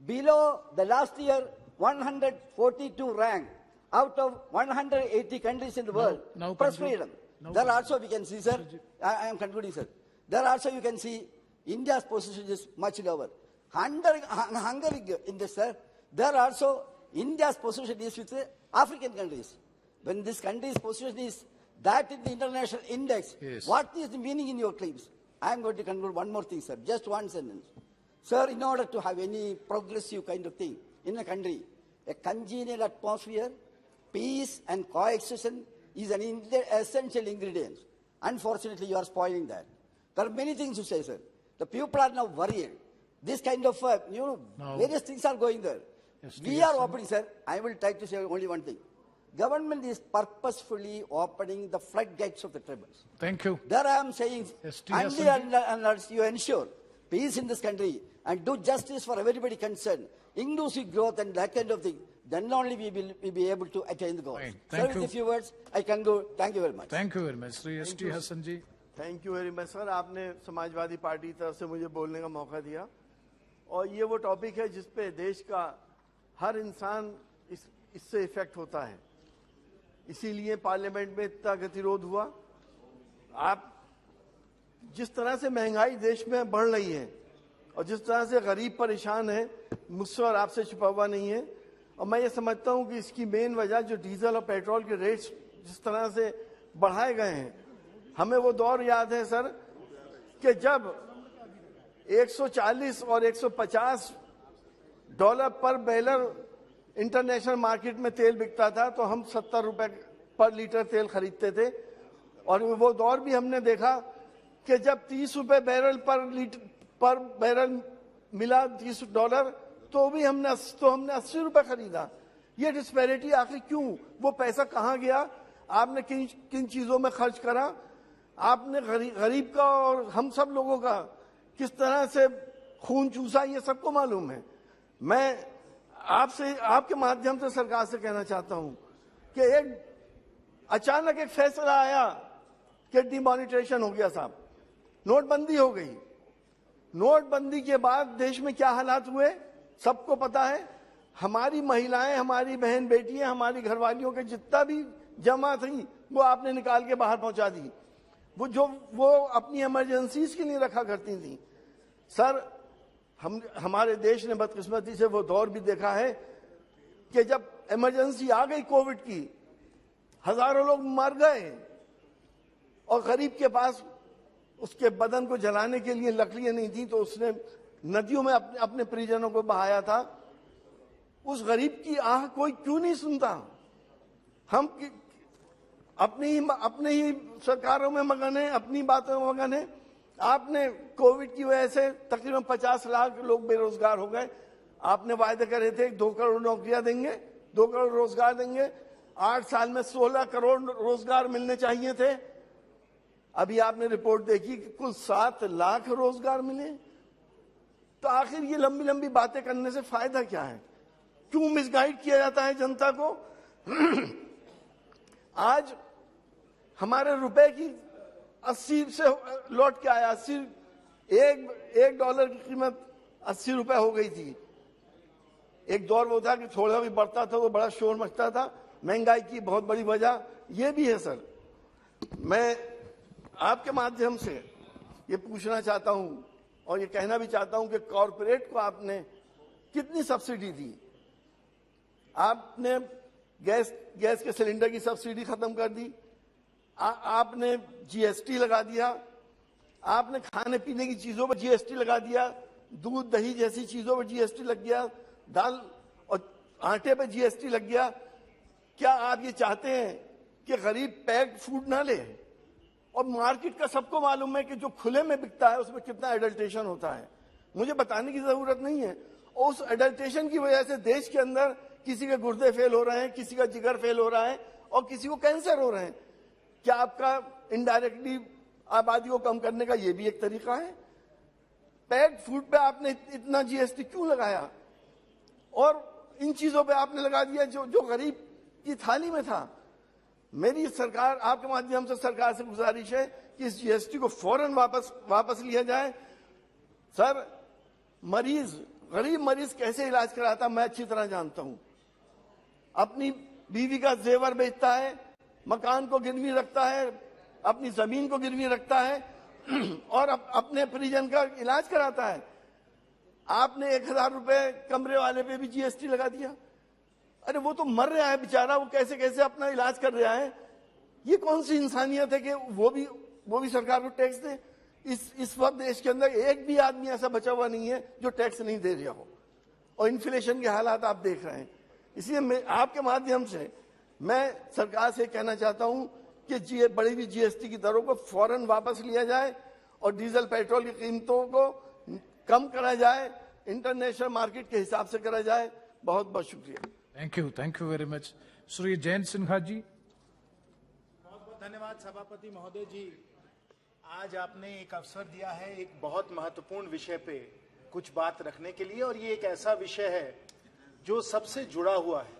below the last year 142 rank out of 180 countries in the world. Now Press freedom. There also we can see, sir, I am concluding, sir. There also you can see India's position is much lower. Hungary in this, sir, there also India's position is with the African countries. When this country's position is that in the international index, yes. What is the meaning in your claims? I am going to conclude one more thing, sir, just one sentence. Sir, in order to have any progressive kind of thing in a country, a congenial atmosphere, peace and coexistence is an essential ingredient. Unfortunately, you are spoiling that. There are many things to say, sir. The people are now worried. This kind of, Now- various things are going there. We are opening, sir. I will try to say only one thing. Government is purposefully opening the floodgates of the tribunals. Thank you. There I am saying, unless you ensure peace in this country and do justice for everybody concerned, inclusive growth and that kind of thing, then only we will be able to attain the goals. Fine. Sir, Thank with you. a few words, I can go. Thank you very much. Thank you very much. Sri S.T. Hassan ji. Thank you very much sir, आपने Samajwadi party की तरफ से मुझे बोलने का मौका दिया और ये वो टॉपिक है जिस पे देश का हर इंसान इससे इफेक्ट होता है, इसीलिए पार्लियामेंट में इतना गतिरोध हुआ। आप जिस तरह से महंगाई देश में बढ़ रही है और जिस तरह से गरीब परेशान है, मुझसे और आपसे छुपा हुआ नहीं है। और मैं ये समझता हूँ कि इसकी मेन वजह जो डीजल और पेट्रोल के रेट्स जिस तरह से बढ़ाए गए हैं, हमें वो दौर याद है सर कि जब 140 और 150 डॉलर पर बैरल इंटरनेशनल मार्केट में तेल बिकता था तो हम 70 रुपए पर लीटर तेल खरीदते थे। और वो दौर भी हमने देखा कि जब 30 रुपए बैरल पर बैरल मिला, $30, तो हमने 80 रुपए खरीदा। ये डिस्पैरिटी आखिर क्यों? वो पैसा कहाँ गया? आपने किन चीजों में खर्च करा? आपने गरीब का और हम सब लोगों का किस तरह से खून चूसा, ये सबको मालूम है। मैं आपसे, आपके माध्यम से सरकार से कहना चाहता हूं कि अचानक एक फैसला आया कि डिमॉनिटाइजेशन हो गया साहब, नोटबंदी हो गई। नोटबंदी के बाद देश में क्या हालात हुए सबको पता है। हमारी महिलाएं, हमारी बहन बेटियां, हमारी घरवालियों के जितना भी जमा थी वो आपने निकाल के बाहर पहुंचा दी। वो अपनी इमरजेंसीज के लिए रखा करती थी। सर, हमारे देश ने बदकिस्मती से वो दौर भी देखा है कि जब इमरजेंसी आ गई कोविड की, हजारों लोग मर गए और गरीब के पास उसके बदन को जलाने के लिए लकड़ियां नहीं थी तो उसने नदियों में अपने परिजनों को बहाया था। उस गरीब की आह कोई क्यों नहीं सुनता? हम अपने ही सरकारों में मगन है, अपनी बातों में मगन है। आपने कोविड की वजह से तकरीबन 50 लाख लोग बेरोजगार हो गए। आपने वायदे करे थे 2 करोड़ नौकरियां देंगे, 2 करोड़ रोजगार देंगे। 8 साल में 16 करोड़ रोजगार मिलने चाहिए थे। अभी आपने रिपोर्ट देखी कि कुल 7 लाख रोजगार मिले। तो आखिर ये लंबी लंबी बातें करने से फायदा क्या है? क्यों मिसगाइड किया जाता है जनता को? आज हमारे रुपए की 80 से लौट के आया, एक डॉलर की कीमत 80 रुपए हो गई थी। एक दौर वो था कि थोड़ा भी बढ़ता था तो बड़ा शोर मचता था। महंगाई की बहुत बड़ी वजह ये भी है सर। मैं आपके माध्यम से ये पूछना चाहता हूं और ये कहना भी चाहता हूं कि कॉरपोरेट को आपने कितनी सब्सिडी दी? आपने गैस के सिलेंडर की सब्सिडी खत्म कर दी। आपने जीएसटी लगा दिया। आपने खाने पीने की चीजों पर जीएसटी लगा दिया। दूध दही जैसी चीजों पर जीएसटी लग गया। दाल और आटे पर जीएसटी लग गया। क्या आप ये चाहते हैं कि गरीब पैक्ड फूड ना ले? और मार्केट का सबको मालूम है कि जो खुले में बिकता है उसमें कितना एडल्ट्रेशन होता है। मुझे बताने की जरूरत नहीं है। और उस एडल्ट्रेशन की वजह से देश के अंदर किसी के गुर्दे फेल हो रहे हैं, किसी का जिगर फेल हो रहा है और किसी को कैंसर हो रहे हैं। क्या आपका इनडायरेक्टली आबादी को कम करने का ये भी एक तरीका है? पैक्ड फूड पे आपने इतना जीएसटी क्यों लगाया? और इन चीजों पे आपने लगा दिया जो गरीब की थाली में था। मेरी सरकार, आपके माध्यम से सरकार से गुजारिश है कि इस जीएसटी को फौरन वापस लिया जाए। सर, गरीब मरीज कैसे इलाज कराता मैं अच्छी तरह जानता हूं। अपनी बीवी का जेवर बेचता है, मकान को गिरवी रखता है, अपनी जमीन को गिरवी रखता है और अपने परिजन का इलाज कराता है। आपने 1000 रुपए कमरे वाले पे भी जीएसटी लगा दिया। अरे वो तो मर रहा है बेचारा, वो कैसे कैसे अपना इलाज कर रहा है। ये कौन सी इंसानियत है कि वो भी सरकार को टैक्स दे? इस वक्त देश के अंदर एक भी आदमी ऐसा बचा हुआ नहीं है जो टैक्स नहीं दे रहा हो। और इन्फ्लेशन के हालात आप देख रहे हैं। इसलिए मैं आपके माध्यम से मैं सरकार से कहना चाहता हूं कि बढ़ी हुई जीएसटी की दरों को फौरन वापस लिया जाए और डीजल पेट्रोल की कीमतों को कम करा जाए, इंटरनेशनल मार्केट के हिसाब से करा जाए। बहुत बहुत शुक्रिया। Thank you very much. Shri Jayant Sinha ji. बहुत बहुत धन्यवाद सभापति महोदय जी। आज आपने एक अवसर दिया है एक बहुत महत्वपूर्ण विषय पे कुछ बात रखने के लिए, और ये एक ऐसा विषय है जो सबसे जुड़ा हुआ है।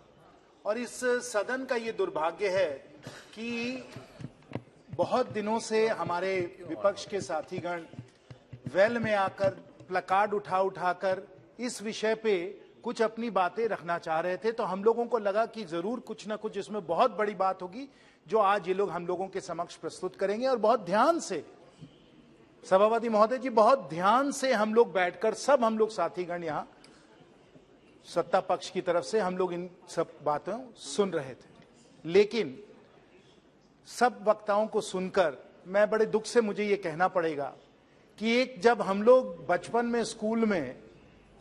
और इस सदन का ये दुर्भाग्य है कि बहुत दिनों से हमारे विपक्ष के साथीगण वेल में आकर प्लकार्ड उठाकर इस विषय पे कुछ अपनी बातें रखना चाह रहे थे। तो हम लोगों को लगा कि जरूर कुछ ना कुछ इसमें बहुत बड़ी बात होगी जो आज ये लोग हम लोगों के समक्ष प्रस्तुत करेंगे। और बहुत ध्यान से सभापति महोदय जी, बहुत ध्यान से हम लोग बैठकर सब हम लोग साथीगण यहाँ सत्ता पक्ष की तरफ से हम लोग इन सब बातों सुन रहे थे। लेकिन सब वक्ताओं को सुनकर मैं बड़े दुख से मुझे ये कहना पड़ेगा कि एक जब हम लोग बचपन में स्कूल में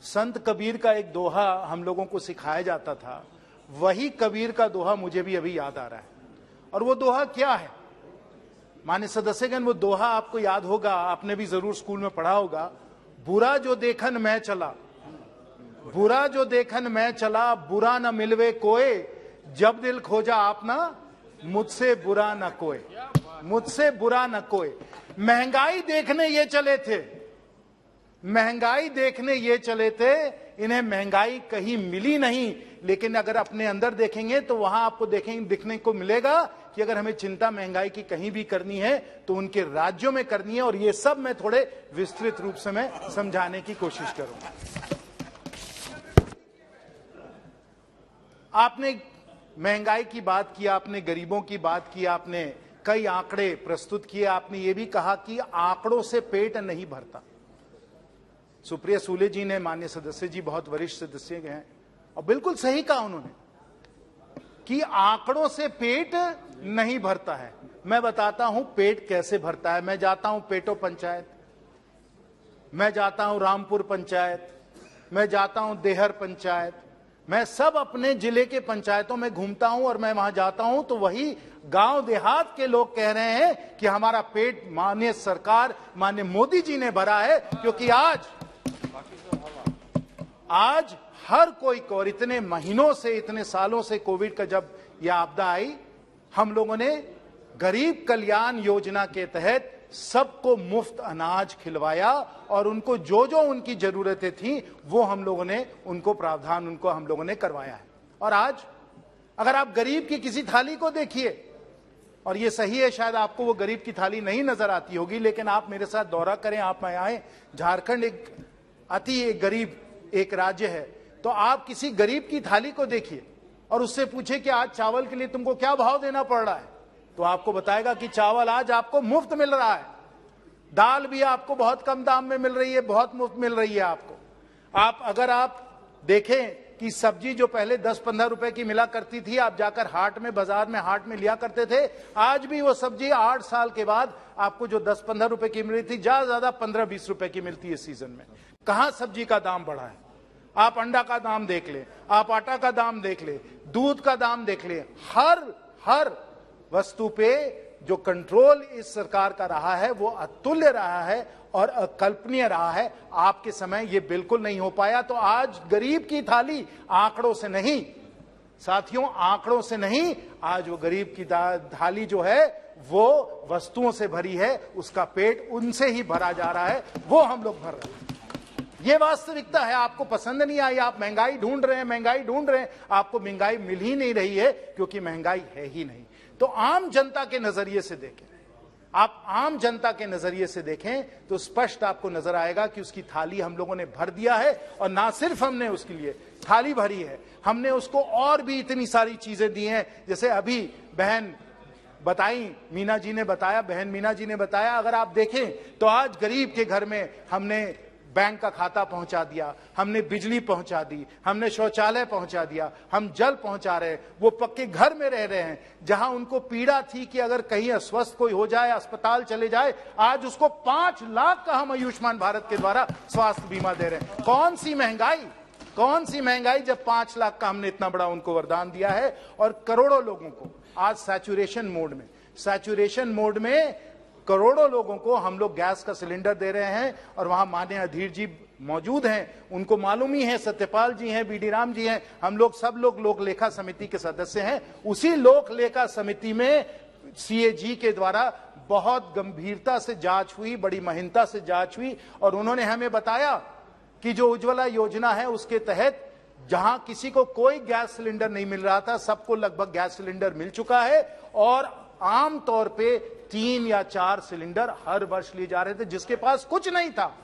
संत कबीर का एक दोहा हम लोगों को सिखाया जाता था, वही कबीर का दोहा मुझे भी अभी याद आ रहा है। और वो दोहा क्या है माननीय सदस्यगण? वो दोहा आपको याद होगा, आपने भी जरूर स्कूल में पढ़ा होगा। बुरा जो देखन मैं चला, बुरा जो देखन मैं चला, बुरा न मिलवे कोई, जब दिल खोजा आपना, मुझसे बुरा न कोई, मुझसे बुरा न कोई। महंगाई देखने ये चले थे, महंगाई देखने ये चले थे, इन्हें महंगाई कहीं मिली नहीं। लेकिन अगर अपने अंदर देखेंगे तो वहां आपको दिखने को मिलेगा कि अगर हमें चिंता महंगाई की कहीं भी करनी है तो उनके राज्यों में करनी है। और ये सब मैं थोड़े विस्तृत रूप से मैं समझाने की कोशिश करूंगा। आपने महंगाई की बात की, आपने गरीबों की बात की, आपने कई आंकड़े प्रस्तुत किए। आपने ये भी कहा कि आंकड़ों से पेट नहीं भरता। सुप्रिया सूले जी ने, माननीय सदस्य जी बहुत वरिष्ठ सदस्य हैं, और बिल्कुल सही कहा उन्होंने कि आंकड़ों से पेट नहीं भरता है। मैं बताता हूं पेट कैसे भरता है। मैं जाता हूं पेटो पंचायत, मैं जाता हूं रामपुर पंचायत, मैं जाता हूं देहर पंचायत, मैं सब अपने जिले के पंचायतों में घूमता हूं। और मैं वहां जाता हूं तो वही गांव देहात के लोग कह रहे हैं कि हमारा पेट माननीय सरकार, माननीय मोदी जी ने भरा है। क्योंकि आज हर कोई को, और इतने महीनों से, इतने सालों से कोविड का जब यह आपदा आई, हम लोगों ने गरीब कल्याण योजना के तहत सबको मुफ्त अनाज खिलवाया और उनको जो जो उनकी जरूरतें थी वो हम लोगों ने उनको प्रावधान उनको हम लोगों ने करवाया है। और आज अगर आप गरीब की किसी थाली को देखिए, और ये सही है शायद आपको वो गरीब की थाली नहीं नजर आती होगी, लेकिन आप मेरे साथ दौरा करें, आप आए, झारखंड एक अति गरीब एक राज्य है, तो आप किसी गरीब की थाली को देखिए और उससे पूछे कि आज चावल के लिए तुमको क्या भाव देना पड़ रहा है, तो आपको बताएगा कि चावल आज आपको मुफ्त मिल रहा है। दाल भी आपको बहुत कम दाम में मिल रही है, बहुत मुफ्त मिल रही है आपको। अगर आप देखें कि सब्जी जो पहले 10-15 रुपए की मिला करती थी, आप जाकर हाट में, बाजार में, हाट में लिया करते थे, आज भी वो सब्जी 8 साल के बाद आपको जो 10-15 रुपए की मिल रही थी, ज्यादा 15-20 रुपए की मिलती है सीजन में। कहां सब्जी का दाम बढ़ा है? आप अंडा का दाम देख ले, आप आटा का दाम देख ले, दूध का दाम देख ले, हर वस्तु पे जो कंट्रोल इस सरकार का रहा है वो अतुल्य रहा है और अकल्पनीय रहा है। आपके समय ये बिल्कुल नहीं हो पाया। तो आज गरीब की थाली आंकड़ों से नहीं साथियों, आंकड़ों से नहीं, आज वो गरीब की थाली जो है वो वस्तुओं से भरी है, उसका पेट उनसे ही भरा जा रहा है, वो हम लोग भर रहे हैं। ये वास्तविकता है। आपको पसंद नहीं आई, आप महंगाई ढूंढ रहे हैं, महंगाई ढूंढ रहे हैं, आपको महंगाई मिल ही नहीं रही है क्योंकि महंगाई है ही नहीं। तो आम जनता के नजरिए से देखें, आप आम जनता के नजरिए से देखें तो स्पष्ट आपको नजर आएगा कि उसकी थाली हम लोगों ने भर दिया है। और ना सिर्फ हमने उसके लिए थाली भरी है, हमने उसको और भी इतनी सारी चीजें दी हैं। जैसे अभी बहन बताई, मीना जी ने बताया, बहन मीना जी ने बताया, अगर आप देखें तो आज गरीब के घर में हमने बैंक का खाता पहुंचा दिया, हमने बिजली पहुंचा दी, हमने शौचालय पहुंचा दिया, हम जल पहुंचा रहे हैं। वो पक्के घर में रह रहे हैं। जहां उनको पीड़ा थी कि अगर कहीं अस्वस्थ कोई हो जाए, अस्पताल चले जाए, आज उसको 5 लाख का हम आयुष्मान भारत के द्वारा स्वास्थ्य बीमा दे रहे हैं। कौन सी महंगाई जब 5 लाख का हमने इतना बड़ा उनको वरदान दिया है। और करोड़ों लोगों को आज सैचुरेशन मोड में करोड़ों लोगों को हम लोग गैस का सिलेंडर दे रहे हैं। और वहां माननीय अधीर जी मौजूद हैं, उनको मालूम ही है, सत्यपाल जी हैं, बीडी राम जी हैं, हम लोग सब लोग लोक लेखा समिति के सदस्य हैं। उसी लोक लेखा समिति में सीएजी के द्वारा बहुत गंभीरता से जांच हुई, बड़ी महीनता से जांच हुई, और उन्होंने हमें बताया कि जो उज्ज्वला योजना है उसके तहत जहां किसी को कोई गैस सिलेंडर नहीं मिल रहा था, सबको लगभग गैस सिलेंडर मिल चुका है, और आम तौर पे 3 या 4 सिलेंडर हर वर्ष लिए जा रहे थे। जिसके पास कुछ नहीं था